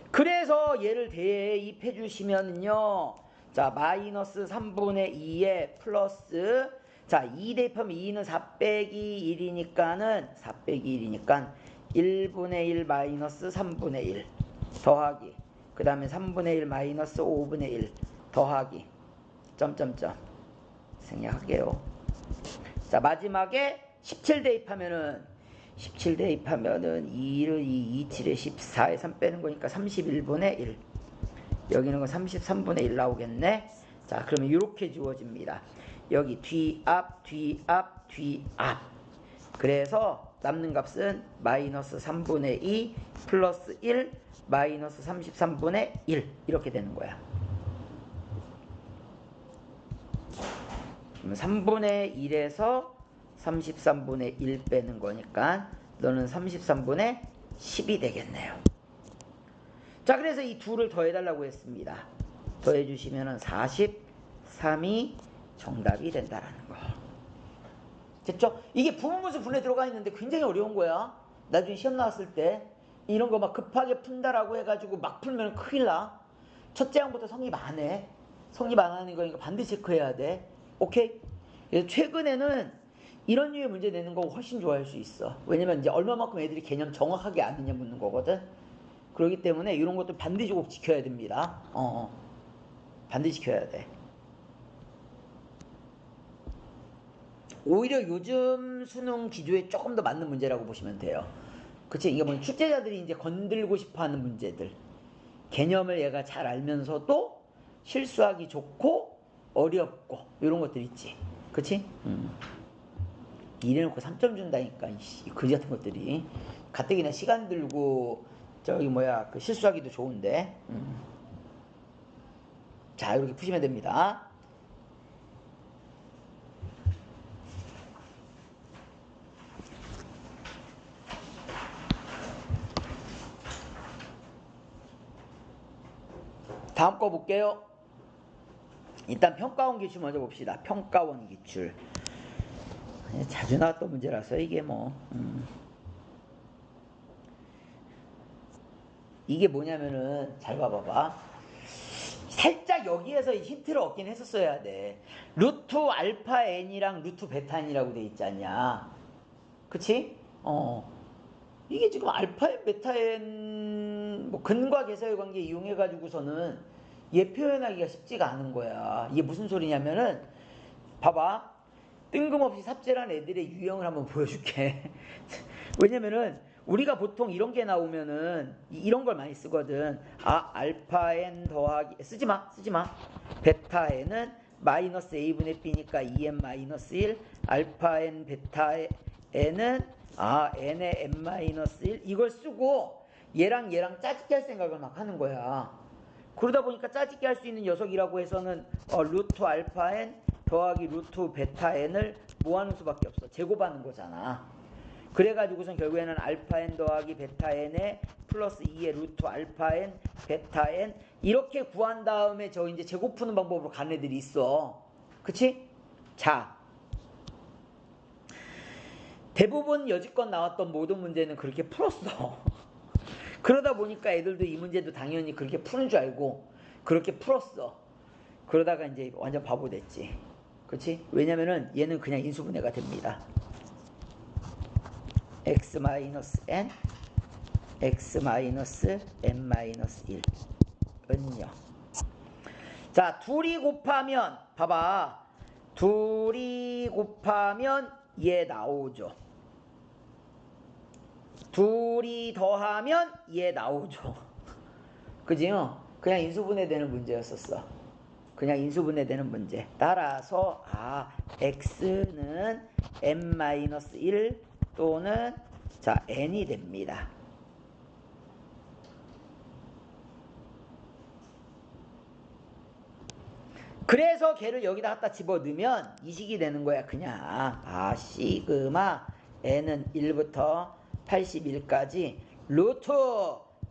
그래서 얘를 대입해 주시면요. 자 마이너스 3분의 2에 플러스 자 2 대입하면 2는 4 빼기 1이니까는 4 빼기 1이니까 1분의 1 마이너스 3분의 1 더하기 그 다음에 3분의 1 마이너스 5분의 1 더하기 점점점 생략할게요. 자 마지막에 17 대입하면은 2를 2, 27에 14에 3 빼는 거니까 31분의 1 여기는 건 33분의 1 나오겠네. 자 그러면 이렇게 주어집니다. 여기 뒤앞 그래서 남는 값은 마이너스 3분의 2 플러스 1 마이너스 33분의 1 이렇게 되는 거야. 그럼 3분의 1에서 33분의 1 빼는 거니까 너는 33분의 10이 되겠네요. 자, 그래서 이 둘을 더해달라고 했습니다. 더해주시면 43이 정답이 된다라는 거. 됐죠? 이게 부분분수 분해 들어가 있는데 굉장히 어려운 거야. 나중에 시험 나왔을 때 이런 거 막 급하게 푼다라고 해가지고 막 풀면 큰일 나. 첫째 항부터 성립 안 해. 성립 안 하는 거니까 반드시 체크해야 돼. 오케이? 그래서 최근에는 이런 류의 문제 내는 거 훨씬 좋아할 수 있어. 왜냐면 이제 얼마만큼 애들이 개념 정확하게 아느냐 묻는 거거든. 그렇기 때문에 이런 것도 반드시 꼭 지켜야 됩니다. 반드시 지켜야 돼. 오히려 요즘 수능 기조에 조금 더 맞는 문제라고 보시면 돼요. 그치? 이게 뭐 출제자들이 이제 건들고 싶어 하는 문제들. 개념을 얘가 잘 알면서도 실수하기 좋고 어렵고 이런 것들 있지. 그치? 이래놓고 3점 준다니까. 이 거지 같은 것들이. 가뜩이나 시간 들고 저기 뭐야 그 실수하기도 좋은데. 자, 이렇게 푸시면 됩니다. 다음 거 볼게요. 일단 평가원 기출 먼저 봅시다. 평가원 기출. 자주 나왔던 문제라서 이게 뭐 이게 뭐냐면은 잘 봐봐봐. 살짝 여기에서 힌트를 얻긴 했었어야 돼. 루트 알파 n이랑 루트 베타 n이라고 돼 있지 않냐. 그치? 이게 지금 알파 n 베타 n 뭐 근과 계사의 관계 이용해 가지고서는 얘 표현하기가 쉽지가 않은 거야. 이게 무슨 소리냐면은 봐봐. 뜬금없이 삽질한 애들의 유형을 한번 보여줄게. 왜냐면은 우리가 보통 이런 게 나오면은 이런 걸 많이 쓰거든. 알파 n 더하기 쓰지마 베타 n은 마이너스 a분의 b니까 2n 마이너스 1 알파 n 베타 n은 n의 n 마이너스 1 이걸 쓰고 얘랑 짜집기 할 생각을 막 하는 거야. 그러다 보니까 짜집기 할 수 있는 녀석이라고 해서는 루트 알파 n 더하기 루트 베타 n을 뭐 하는 수밖에 없어. 제곱하는 거잖아. 그래가지고선 결국에는 알파 n 더하기 베타 n에 플러스 2의 루트 알파 n 베타 n 이렇게 구한 다음에 저 이제 제곱 푸는 방법으로 가는 애들이 있어. 그치? 자, 대부분 여지껏 나왔던 모든 문제는 그렇게 풀었어. 그러다 보니까 애들도 이 문제도 당연히 그렇게 푸는 줄 알고 그렇게 풀었어. 그러다가 이제 완전 바보 됐지. 그치? 왜냐면은 얘는 그냥 인수분해가 됩니다. x-n x-n-1 은요. 자, 둘이 곱하면 봐봐. 둘이 곱하면 얘 나오죠. 둘이 더하면 얘 나오죠. 그지요? 그냥 인수분해되는 문제였었어. 그냥 인수분해되는 문제. 따라서 x는 n-1 또는 자 n이 됩니다. 그래서 걔를 여기다 갖다 집어넣으면 이 식이 되는 거야. 그냥 시그마 n은 1부터 81까지 루트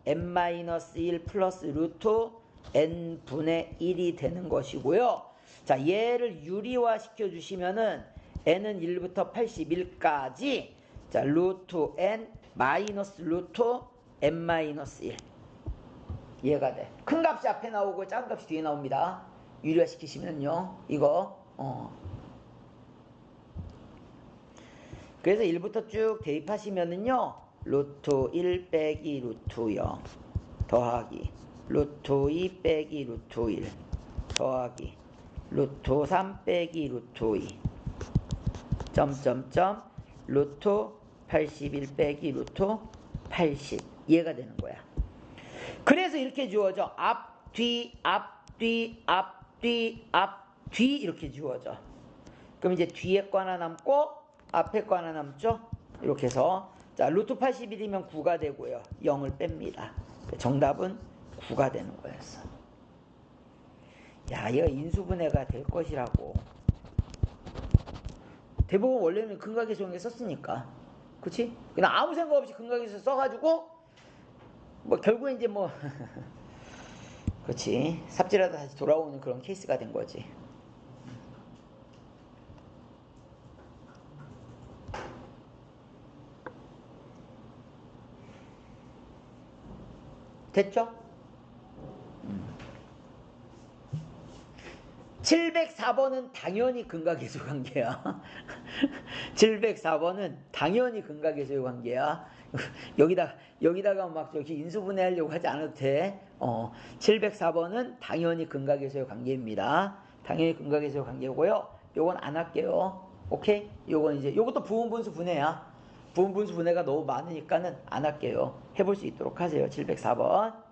n-1 플러스 루트 n분의 1이 되는 것이고요. 자, 얘를 유리화 시켜주시면은 n은 1부터 81까지 자 루트 n 마이너스 루트 n-1 얘가 돼. 큰 값이 앞에 나오고 작은 값이 뒤에 나옵니다. 유리화 시키시면요 이거 그래서 1부터 쭉 대입하시면은요 루트 1 빼기 루트 0 더하기 루트 2 빼기 루트 1 더하기 루트 3 빼기 루트 2 점점점 루트 81 빼기 루트 80 얘가 되는 거야. 그래서 이렇게 주어져. 앞, 뒤, 앞, 뒤, 앞, 뒤, 앞, 뒤 이렇게 주어져. 그럼 이제 뒤에 거 하나 남고 앞에 거 하나 남죠. 이렇게 해서 자 루트 81이면 9가 되고요. 0을 뺍니다. 정답은 9가 되는 거였어. 야, 얘가 인수분해가 될 것이라고. 대부분 원래는 근각계수형에 썼으니까. 그치? 그냥 아무 생각 없이 근각계수 써가지고 뭐 결국에 이제 뭐 그치? 삽질하다 다시 돌아오는 그런 케이스가 된 거지. 됐죠? 704번은 당연히 근각계수 관계야. 704번은 당연히 근각계수 관계야. 여기다가 막 저기 인수분해하려고 하지 않아도 돼. 704번은 당연히 근각계수의 관계입니다. 당연히 근각계수의 관계고요. 요건 안 할게요. 오케이? 요건 이제 요것도 부분분수 분해야. 부분분수 분해가 너무 많으니까는 안 할게요. 해볼 수 있도록 하세요. 704번.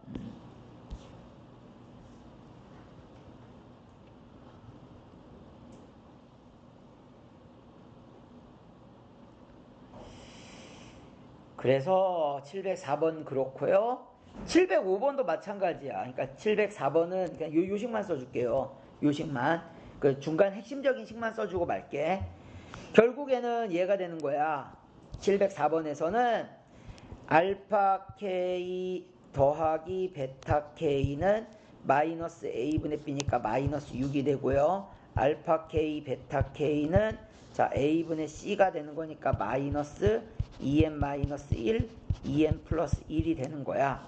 그래서 704번 그렇고요. 705번도 마찬가지야. 그러니까 704번은 그냥 요식만 써줄게요. 요식만. 그 중간 핵심적인 식만 써주고 말게. 결국에는 얘가 되는 거야. 704번에서는 알파 K 더하기 베타 K는 마이너스 A분의 B니까 마이너스 6이 되고요. 알파 K 베타 K는 자 A분의 C가 되는 거니까 마이너스 2n-1, 2n 플러스 1이 되는 거야.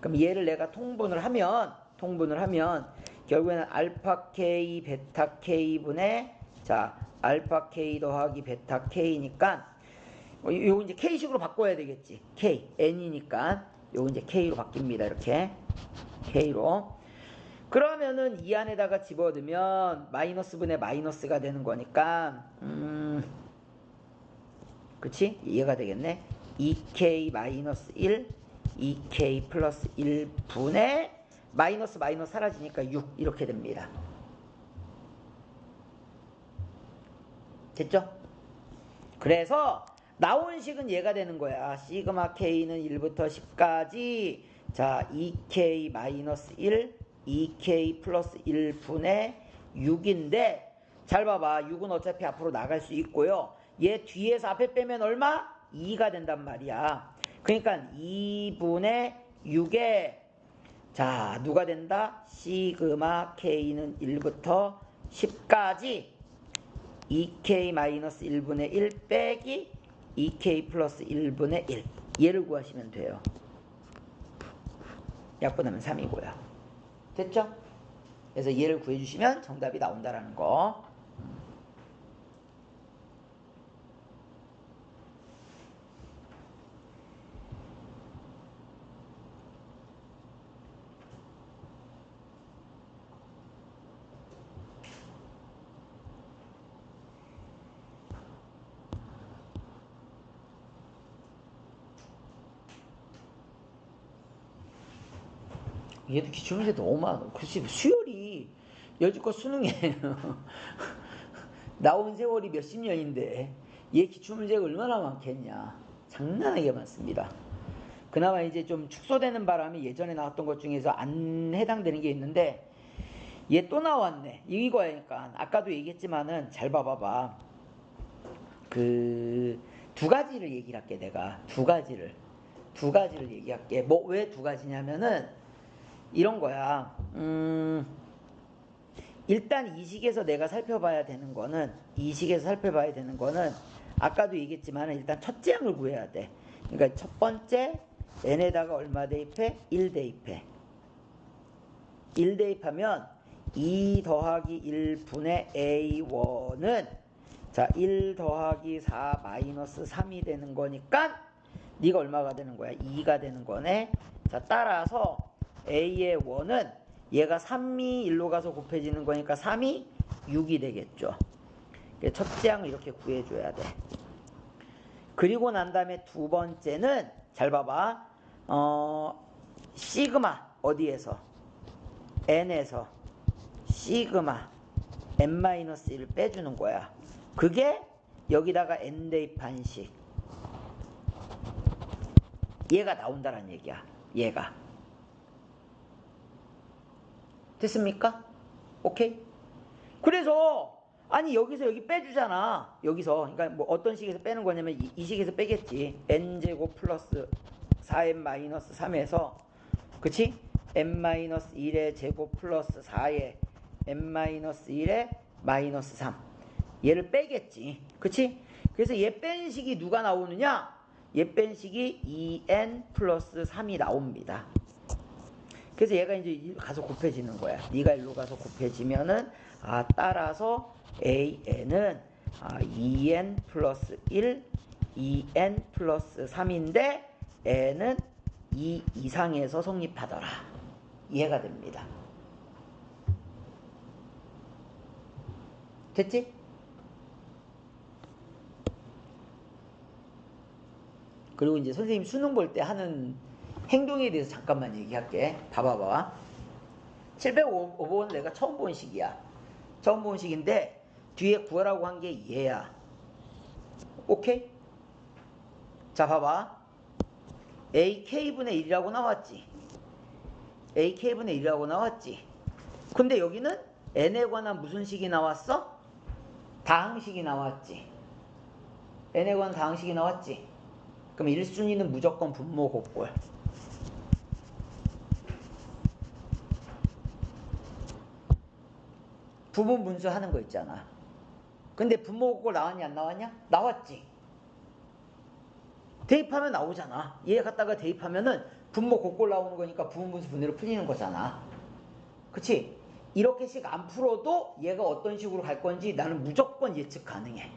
그럼 얘를 내가 통분을 하면 결국에는 알파 K 베타 K분의 자 알파 K 더하기 베타 K니까 요거 이제 K식으로 바꿔야 되겠지. K, N이니까 요거 이제 K로 바뀝니다. 이렇게 K로. 그러면은 이 안에다가 집어넣으면 마이너스 분의 마이너스가 되는 거니까 그치? 이해가 되겠네. 2K 마이너스 1, 2K 플러스 1분의 마이너스 마이너스 사라지니까 6 이렇게 됩니다. 됐죠? 그래서 나온 식은 얘가 되는 거야. 시그마 K는 1부터 10까지 자 2K 마이너스 1, 2K 플러스 1분의 6인데 잘 봐봐. 6은 어차피 앞으로 나갈 수 있고요. 얘 뒤에서 앞에 빼면 얼마? 2가 된단 말이야. 그러니까 2분의 6에 자 누가 된다? 시그마 K는 1부터 10까지 2K-1분의 1 빼기 2K 플러스 1분의 1 얘를 구하시면 돼요. 약분하면 3이고요. 됐죠? 그래서 얘를 구해주시면 정답이 나온다라는 거. 얘도 기출문제 너무 많아. 글쎄 수열이 여지껏 수능에 나온 세월이 몇십 년인데 얘 기출문제가 얼마나 많겠냐. 장난하게 많습니다. 그나마 이제 좀 축소되는 바람에 예전에 나왔던 것 중에서 안 해당되는 게 있는데 얘 또 나왔네. 이거니까 아까도 얘기했지만은 잘 봐봐봐. 그 두 가지를 얘기를 할게. 내가 두 가지를 얘기할게. 뭐 왜 두 가지냐면은 이런 거야. 일단 이 식에서 내가 살펴봐야 되는 거는 아까도 얘기했지만 일단 첫째 항을 구해야 돼. 그러니까 첫 번째 n에다가 얼마 대입해? 1 대입해. 1 대입하면 2 더하기 1분의 a1은 자 1 더하기 4 마이너스 3이 되는 거니까 네가 얼마가 되는 거야? 2가 되는 거네. 자 따라서 a의 1은 얘가 3이 1로 가서 곱해지는 거니까 3이 6이 되겠죠. 첫째 항을 이렇게 구해줘야 돼. 그리고 난 다음에 두 번째는 잘 봐봐. 시그마 어디에서? n에서 시그마 n-1을 빼주는 거야. 그게 여기다가 n 대입 반식 얘가 나온다는 얘기야. 얘가. 됐습니까? 오케이? 그래서 아니 여기서 여기 빼주잖아. 여기서 그러니까 뭐 어떤 식에서 빼는 거냐면 이 식에서 빼겠지. n제곱 플러스 4n 마이너스 3에서 그치? n-1의 제곱 플러스 4의 n-1의 마이너스 3 얘를 빼겠지. 그치? 그래서 얘 뺀 식이 누가 나오느냐? 얘 뺀 식이 2n 플러스 3이 나옵니다. 그래서 얘가 이제 가서 곱해지는 거야. 네가 일로 가서 곱해지면은 따라서 an은 2n 플러스 1, 2n 플러스 3인데 n은 2 이상에서 성립하더라. 이해가 됩니다. 됐지? 그리고 이제 선생님 수능 볼 때 하는 행동에 대해서 잠깐만 얘기할게. 봐봐. 705번 내가 처음 본 식이야. 처음 본 식인데 뒤에 구하라고 한 게 얘야. 오케이? 자 봐봐. AK분의 1이라고 나왔지. AK분의 1이라고 나왔지. 근데 여기는 n에 관한 무슨 식이 나왔어? 다항식이 나왔지. n에 관한 다항식이 나왔지. 그럼 1순위는 무조건 분모 곱골. 부분 분수 하는 거 있잖아. 근데 분모 곱골 나왔냐 안 나왔냐? 나왔지. 대입하면 나오잖아. 얘 갖다가 대입하면은 분모 곱골 나오는 거니까 부분 분수 분해로 풀리는 거잖아. 그치? 이렇게씩 안 풀어도 얘가 어떤 식으로 갈 건지 나는 무조건 예측 가능해.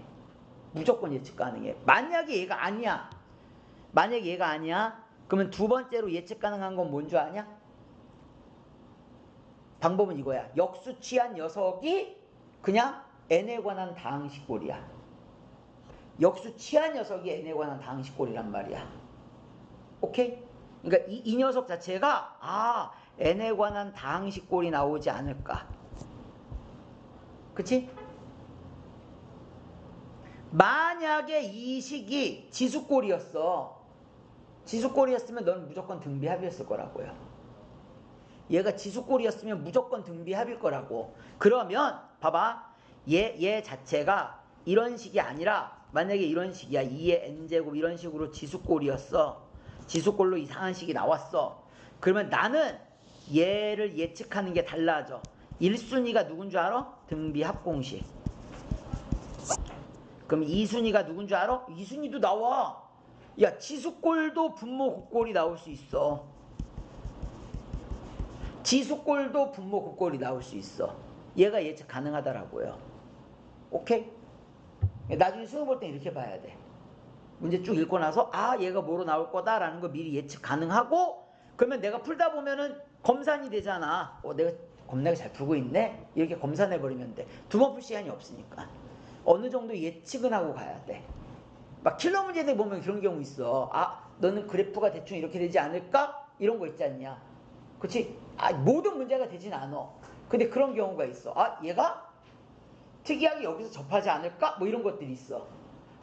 무조건 예측 가능해. 만약에 얘가 아니야. 만약에 얘가 아니야. 그러면 두 번째로 예측 가능한 건 뭔 줄 아냐? 방법은 이거야. 역수취한 녀석이 그냥 n에 관한 다항식꼴이야. 역수취한 녀석이 n에 관한 다항식꼴이란 말이야. 오케이? 그러니까 이 녀석 자체가 n에 관한 다항식꼴이 나오지 않을까. 그치? 만약에 이 식이 지수꼴이었어. 지수꼴이었으면 넌 무조건 등비합이었을 거라고요. 얘가 지수꼴이었으면 무조건 등비합일 거라고. 그러면 봐봐. 얘 자체가 이런 식이 아니라 만약에 이런 식이야. 2의 n제곱 이런 식으로 지수꼴이었어. 지수꼴로 이상한 식이 나왔어. 그러면 나는 얘를 예측하는 게 달라져. 1순위가 누군 줄 알아? 등비합공식. 그럼 2순위가 누군 줄 알아? 2순위도 나와. 야, 지수꼴도 분모 곱골이 나올 수 있어. 지수꼴도 분모 곱골이 나올 수 있어. 얘가 예측 가능하더라고요. 오케이? 나중에 수능 볼 때 이렇게 봐야 돼. 문제 쭉 읽고 나서 얘가 뭐로 나올 거다라는 거 미리 예측 가능하고 그러면 내가 풀다 보면은 검산이 되잖아. 내가 겁나게 잘 풀고 있네? 이렇게 검산해버리면 돼. 두 번 풀 시간이 없으니까. 어느 정도 예측은 하고 가야 돼. 막 킬러 문제들 보면 그런 경우 있어. 너는 그래프가 대충 이렇게 되지 않을까? 이런 거 있지 않냐? 그치? 모든 문제가 되진 않아. 근데 그런 경우가 있어. 얘가 특이하게 여기서 접하지 않을까? 뭐 이런 것들이 있어.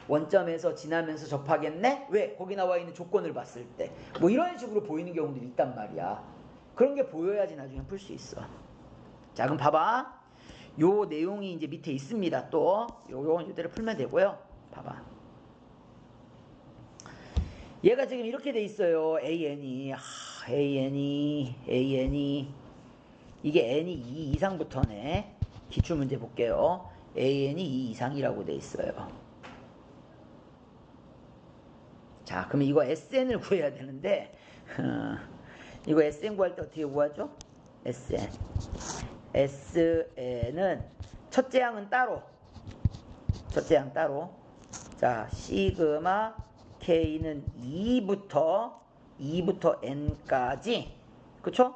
원점에서 지나면서 접하겠네? 왜? 거기 나와 있는 조건을 봤을 때. 뭐 이런 식으로 보이는 경우들이 있단 말이야. 그런 게 보여야지 나중에 풀 수 있어. 자, 그럼 봐봐. 요 내용이 이제 밑에 있습니다. 또 요건 이대로 풀면 되고요. 봐봐. 얘가 지금 이렇게 돼 있어요. AN이 이게 n이 2 이상부터네. 기출문제 볼게요. AN이 2 이상이라고 돼 있어요. 자, 그러면 이거 SN을 구해야 되는데 이거 SN 구할 때 어떻게 구하죠? SN은 첫째 항은 따로. 자, 시그마 K는 2부터 N까지. 그쵸?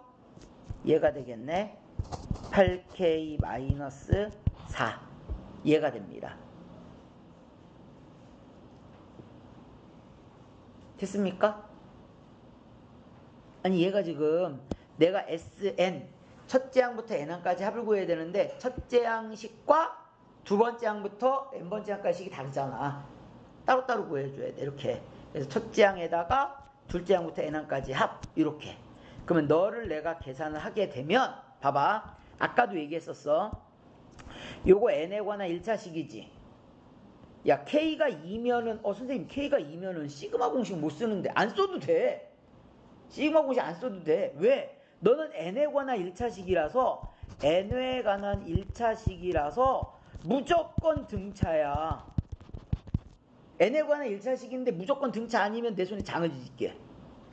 얘가 되겠네. 8K-4 얘가 됩니다. 됐습니까? 아니 얘가 지금 내가 SN 첫째 항부터 N항까지 합을 구해야 되는데 첫째 항식과 두 번째 항부터 N번째 항까지 식이 다르잖아. 따로따로 구해줘야 돼. 이렇게. 그래서 첫째 항에다가 둘째 항부터 n항까지 합 이렇게. 그러면 너를 내가 계산을 하게 되면 봐봐. 아까도 얘기했었어. 요거 n에 관한 1차식이지. 야 k가 2면은 선생님 k가 2면은 시그마 공식 못 쓰는데 안 써도 돼. 시그마 공식 안 써도 돼. 왜? 너는 n에 관한 1차식이라서 n에 관한 1차식이라서 무조건 등차야. n에 관한 1차식인데 무조건 등차 아니면 내 손에 장을 지질게.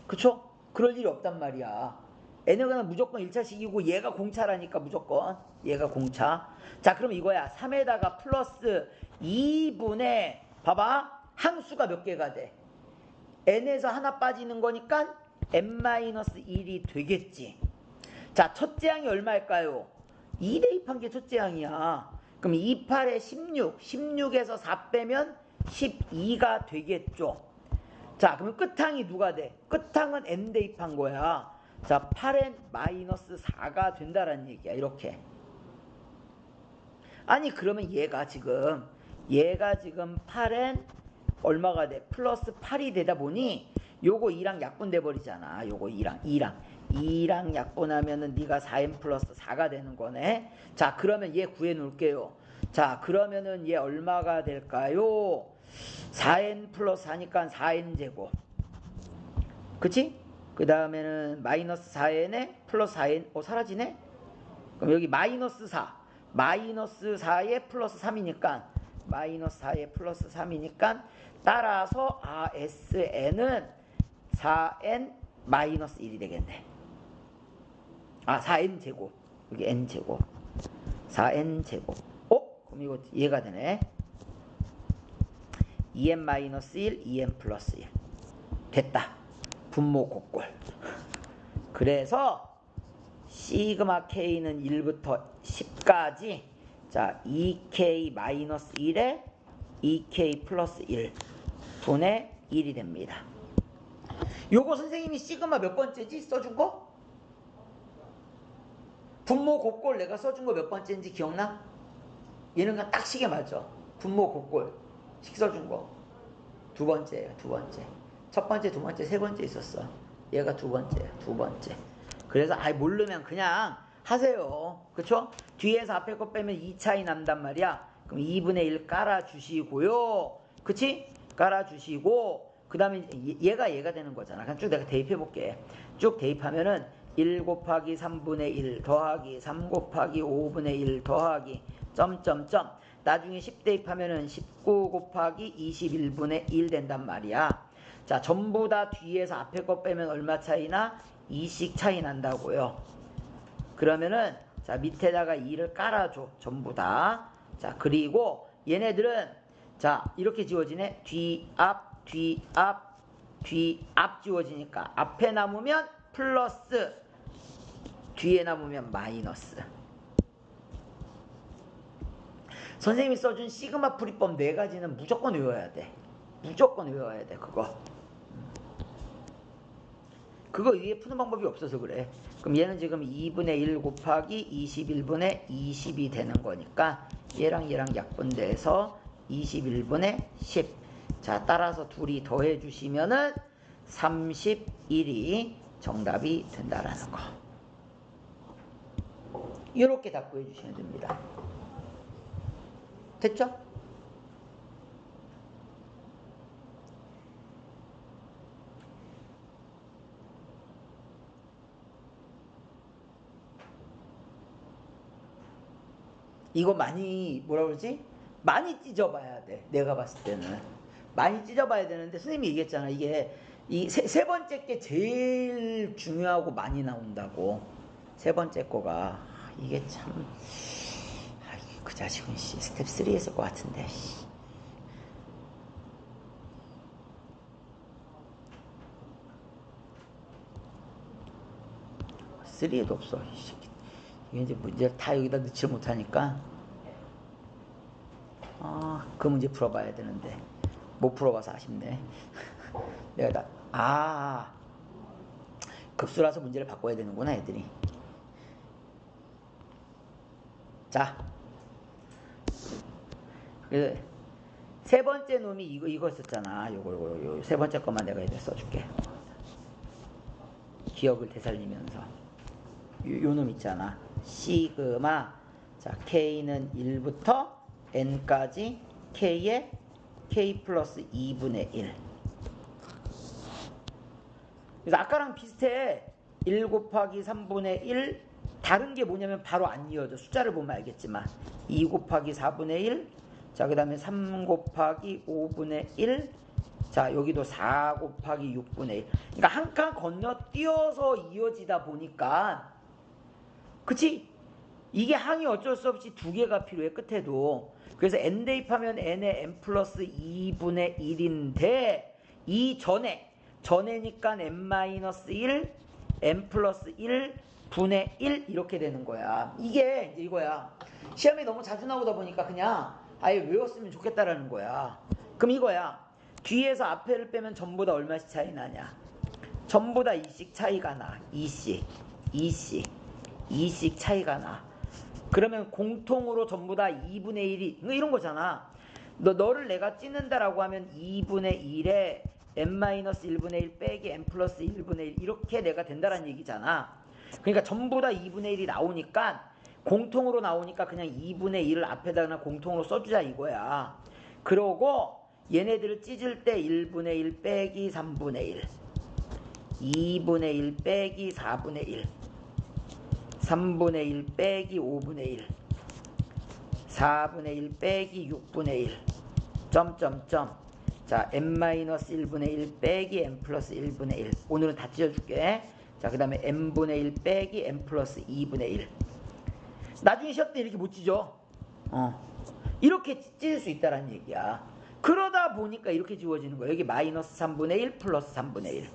그쵸? 그럴 일이 없단 말이야. n에 관한 무조건 1차식이고 얘가 공차라니까 무조건. 얘가 공차. 자 그럼 이거야. 3에다가 플러스 2분의 봐봐. 항수가 몇 개가 돼? n에서 하나 빠지는 거니까 n-1이 되겠지. 자 첫째 항이 얼마일까요? 2 대입한 게 첫째 항이야. 그럼 2, 8에 16. 16에서 4 빼면 12가 되겠죠. 자 그러면 끝항이 누가 돼? 끝항은 n 대입한 거야. 자 8n 마이너스 4가 된다라는 얘기야. 이렇게. 아니 그러면 얘가 지금 8n 얼마가 돼? 플러스 8이 되다 보니 요거 2랑 약분돼 버리잖아. 요거 2랑 약분하면은 네가 4n 플러스 4가 되는 거네. 자 그러면 얘 구해 놓을게요. 자 그러면은 얘 얼마가 될까요? 4n 플러스 4니까 4n 제곱. 그치? 그 다음에는 마이너스 4n에 플러스 4n 사라지네? 그럼 여기 마이너스 4 마이너스 4에 플러스 3이니까 마이너스 4에 플러스 3이니까 따라서 SN은 4n 마이너스 1이 되겠네. 4n 제곱. 여기 n 제곱. 4n 제곱. 그럼 이거 이해가 되네. 2n 마이너스 1, 2n 플러스 1. 됐다. 분모 곡골. 그래서 시그마 k는 1부터 10까지 자 2k 마이너스 1에 2k 플러스 1 분의 1이 됩니다. 요거 선생님이 시그마 몇 번째지? 써준 거? 분모 곡골 내가 써준 거 몇 번째인지 기억나? 얘는 그냥 딱 시계 맞아. 분모 곡골 식 써준 거 두 번째예요. 두 번째. 첫 번째, 두 번째, 세 번째 있었어. 얘가 두 번째야. 두 번째. 그래서 모르면 그냥 하세요. 그쵸? 뒤에서 앞에 거 빼면 2 차이 난단 말이야. 그럼 2분의 1 깔아주시고요. 그치? 깔아주시고 그 다음에 얘가 되는 거잖아. 그냥 쭉 내가 대입해 볼게. 쭉 대입하면은 1 곱하기 3분의 1 더하기 3 곱하기 5분의 1 더하기 점점점 나중에 10 대입하면은 19 곱하기 21분의 1 된단 말이야. 자 전부 다 뒤에서 앞에 거 빼면 얼마 차이나? 2씩 차이 난다고요. 그러면은 자 밑에다가 2를 깔아줘. 전부 다. 자 그리고 얘네들은 자 이렇게 지워지네. 뒤앞 뒤앞 뒤앞 지워지니까 앞에 남으면 플러스 뒤에 남으면 마이너스. 선생님이 써준 시그마 풀이법 4가지는 무조건 외워야 돼. 무조건 외워야 돼. 그거 위에 푸는 방법이 없어서 그래. 그럼 얘는 지금 2분의 1 곱하기 21분의 20이 되는 거니까 얘랑 약분돼서 21분의 10. 자 따라서 둘이 더해 주시면은 31이 정답이 된다라는 거. 이렇게 답구해 주시면 됩니다. 됐죠? 이거 많이 뭐라 그러지? 많이 찢어봐야 돼. 내가 봤을 때는 많이 찢어봐야 되는데 선생님이 얘기했잖아. 이게 이 세 번째 게 제일 중요하고 많이 나온다고. 세 번째 거가 이게 참 그 자식은 스텝 3 했을 것 같은데. 3에도 없어. 이게 이제 문제를 다 여기다 넣지 못하니까 그 문제 풀어봐야 되는데 못 풀어봐서 아쉽네. 내가 급수라서 문제를 바꿔야 되는구나 애들이. 자 세 번째 놈이 이거 썼잖아. 요거 세 번째 것만 내가 이제 써줄게. 기억을 되살리면서 요 놈 있잖아. 시그마. 자, K는 1부터 N까지 K에 K 플러스 2분의 1. 그래서 아까랑 비슷해. 1 곱하기 3분의 1. 다른 게 뭐냐면 바로 안 이어져. 숫자를 보면 알겠지만 2 곱하기 4분의 1. 자, 그 다음에 3 곱하기 5분의 1. 자, 여기도 4 곱하기 6분의 1. 그러니까 한 칸 건너뛰어서 이어지다 보니까, 그치? 이게 항이 어쩔 수 없이 두 개가 필요해, 끝에도. 그래서 n 대입하면 n에 n 플러스 2분의 1인데, 이 전에니까 n 마이너스 1, n 플러스 1 분의 1 이렇게 되는 거야. 이게 이제 이거야. 시험에 너무 자주 나오다 보니까 그냥 아예 외웠으면 좋겠다라는 거야. 그럼 이거야. 뒤에서 앞에를 빼면 전부 다 얼마씩 차이 나냐? 전부 다 2씩 차이가 나. 2씩 차이가 나. 그러면 공통으로 전부 다 2분의 1이 이런 거잖아. 너를 내가 찢는다라고 하면 2분의 1에 n-1분의 1 빼기 n 플러스 1분의 1 이렇게 내가 된다라는 얘기잖아. 그러니까 전부 다 2분의 1이 나오니까, 공통으로 나오니까 그냥 2분의 1을 앞에다가 공통으로 써주자 이거야. 그러고 얘네들을 찢을 때 1분의 1 빼기 3분의 1, 2분의 1 빼기 4분의 1, 3분의 1 빼기 5분의 1, 4분의 1 빼기 6분의 1, 점점점. 자, n-1분의 1 빼기 n 플러스 1분의 1. 오늘은 다 찢어줄게. 자, 그 다음에 n분의 1 빼기 n 플러스 2분의 1. 나중에 시험 때 이렇게 못 찢어. 이렇게 찢을 수 있다는 얘기야. 그러다 보니까 이렇게 지워지는 거야. 여기 마이너스 3분의 1 플러스 3분의 1,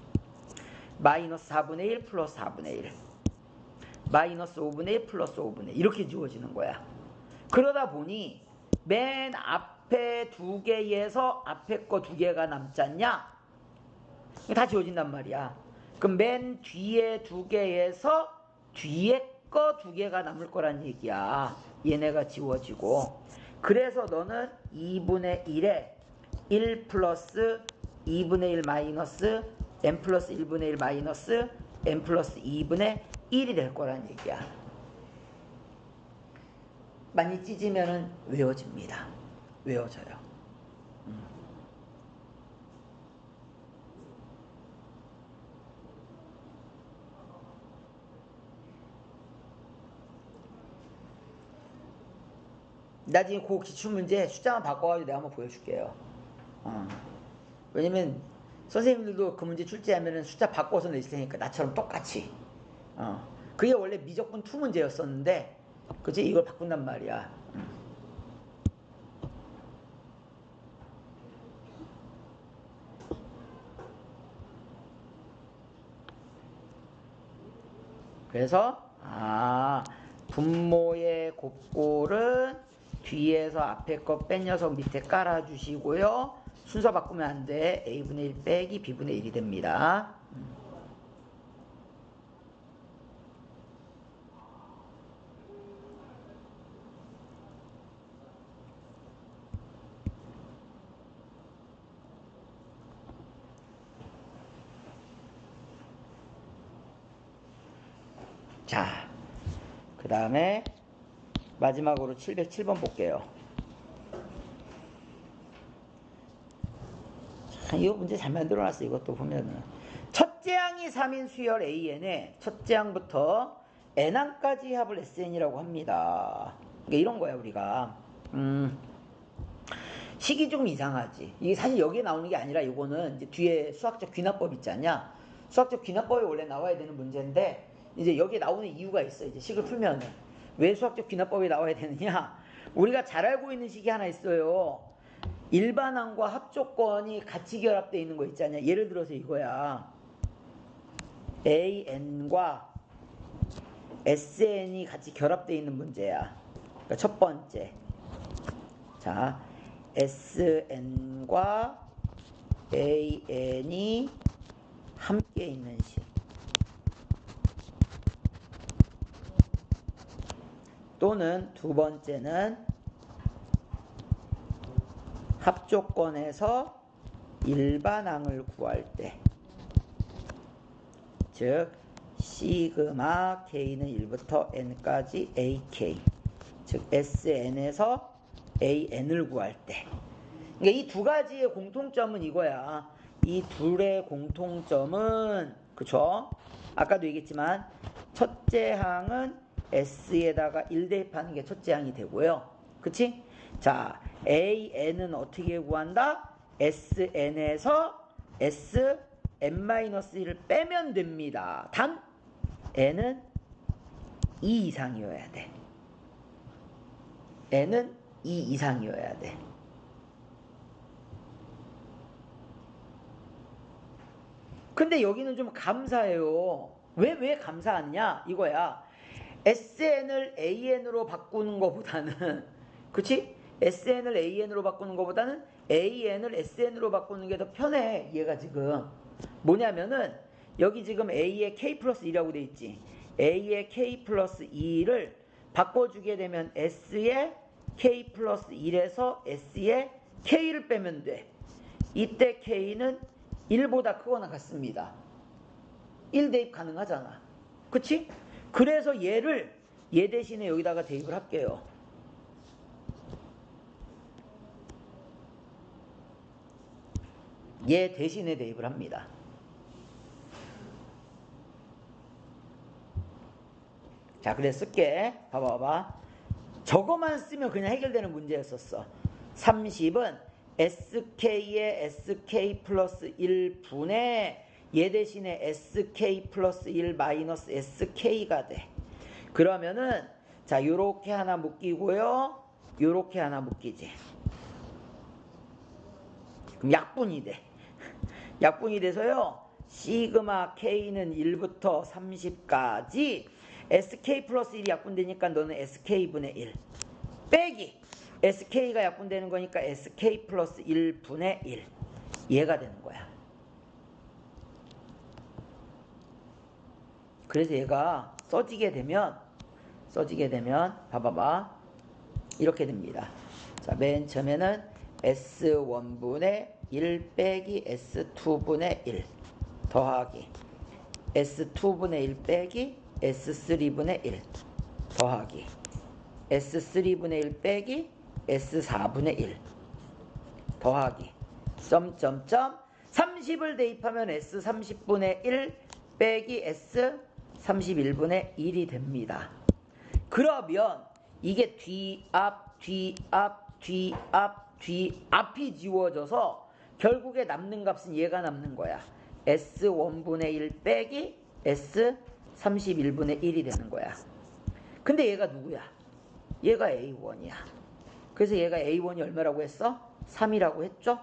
마이너스 4분의 1 플러스 4분의 1, 마이너스 5분의 1 플러스 5분의 1 이렇게 지워지는 거야. 그러다 보니 맨 앞에 두 개에서 앞에 거 두 개가 남지 않냐? 다 지워진단 말이야. 그럼 맨 뒤에 두 개에서 뒤에 거 두 개가 남을 거란 얘기야. 얘네가 지워지고. 그래서 너는 2분의 1에 1 플러스 2분의 1 마이너스 n 플러스 1분의 1 마이너스 n 플러스 2분의 1이 될 거란 얘기야. 많이 찢으면은 외워집니다. 외워져요. 나중에 그 기출문제 숫자만 바꿔가지고 내가 한번 보여줄게요. 왜냐면 선생님들도 그 문제 출제하면은 숫자 바꿔서 낼 테니까 나처럼 똑같이. 그게 원래 미적분 2 문제였었는데, 그치? 이걸 바꾼단 말이야. 그래서 분모의 곱골은 뒤에서 앞에 거 뺀 녀석 밑에 깔아주시고요. 순서 바꾸면 안 돼. a분의 1 빼기 b분의 1이 됩니다. 자, 그 다음에 마지막으로 707번 볼게요. 자, 이거 문제 잘 만들어놨어. 이것도 보면은 첫째 항이 3인 수열 AN에 첫째 항부터 n항까지 합을 SN이라고 합니다. 그러니까 이런 거야 우리가. 식이 좀 이상하지. 이게 사실 여기에 나오는 게 아니라 이거는 이제 뒤에 수학적 귀납법 있지 않냐? 수학적 귀납법이 원래 나와야 되는 문제인데 이제 여기에 나오는 이유가 있어. 이제 식을 풀면은 왜 수학적 귀납법이 나와야 되느냐? 우리가 잘 알고 있는 식이 하나 있어요. 일반항과 합조건이 같이 결합되어 있는 거 있지 않냐? 예를 들어서 이거야. AN과 SN이 같이 결합되어 있는 문제야. 그러니까 첫 번째. 자, SN과 AN이 함께 있는 식. 또는 두 번째는 합조건에서 일반항을 구할 때, 즉 시그마 K는 1부터 N까지 AK. 즉 SN에서 AN을 구할 때. 그러니까 이 두 가지의 공통점은 이거야. 이 둘의 공통점은, 그쵸? 아까도 얘기했지만, 첫째 항은 S에다가 1 대입하는 게 첫째 항이 되고요. 그치? 자, AN은 어떻게 구한다? SN에서 SN-1을 빼면 됩니다. 단, N은 2 이상이어야 돼. N은 2 이상이어야 돼. 근데 여기는 좀 감사해요. 왜 감사하느냐? 이거야. SN을 AN으로 바꾸는 것보다는, 그치? SN을 AN으로 바꾸는 것보다는 AN을 SN으로 바꾸는 게 더 편해. 얘가 지금. 뭐냐면은, 여기 지금 A에 K 플러스 2라고 돼 있지. A에 K 플러스 2를 바꿔주게 되면 S에 K 플러스 1에서 S에 K를 빼면 돼. 이때 K는 1보다 크거나 같습니다. 1 대입 가능하잖아. 그치? 그래서 얘 대신에 여기다가 대입을 할게요. 얘 대신에 대입을 합니다. 자, 그래 쓸게. 봐봐. 저거만 쓰면 그냥 해결되는 문제였었어. 30은 SK의 SK 플러스 1분의 얘 대신에 SK 플러스 1 마이너스 SK가 돼. 그러면은 자, 요렇게 하나 묶이고요. 요렇게 하나 묶이지. 그럼 약분이 돼. 약분이 돼서요. 시그마 K는 1부터 30까지 SK 플러스 1이 약분되니까 너는 SK분의 1 빼기 SK가 약분되는 거니까 SK 플러스 1분의 1 얘가 되는 거야. 그래서 얘가 써지게 되면 봐봐봐 이렇게 됩니다. 자, 맨 처음에는 S1분의 1 빼기 S2분의 1 더하기 S2분의 1 빼기 S3분의 1 더하기 S3분의 1 빼기 S4분의 1 더하기 점점점 30을 대입하면 S30분의 1 빼기 S31분의 1이 됩니다. 그러면 이게 뒤앞이 지워져서 결국에 남는 값은 얘가 남는 거야. S1분의 1 빼기 S31분의 1이 되는 거야. 근데 얘가 누구야? 얘가 A1이야. 그래서 얘가 A1이 얼마라고 했어? 3이라고 했죠?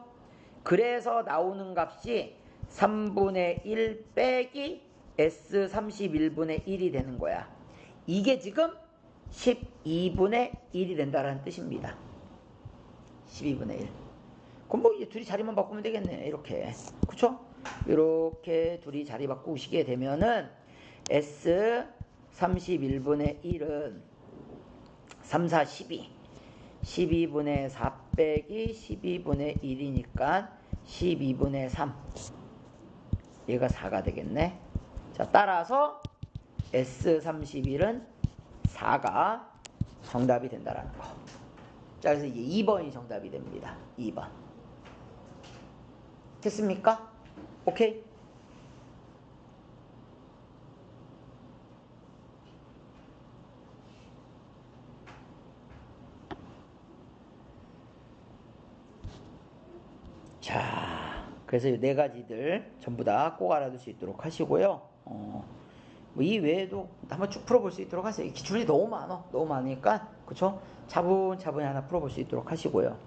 그래서 나오는 값이 3분의 1 빼기 S31분의 1이 되는 거야. 이게 지금 12분의 1이 된다는 뜻입니다. 12분의 1. 그럼 뭐 둘이 자리만 바꾸면 되겠네. 이렇게. 그쵸? 이렇게 둘이 자리 바꾸시게 되면은 S31분의 1은 3, 4, 12. 12분의 4 빼기 12분의 1이니까 12분의 3. 얘가 4가 되겠네. 자, 따라서 S31은 4가 정답이 된다라는 거. 자, 그래서 이제 2번이 정답이 됩니다. 2번. 됐습니까? 오케이? 자, 그래서 이 네 가지들 전부 다 꼭 알아둘 수 있도록 하시고요. 뭐 이 외에도 한번 쭉 풀어볼 수 있도록 하세요. 기출이 너무 많으니까, 그쵸? 차분차분히 하나 풀어볼 수 있도록 하시고요.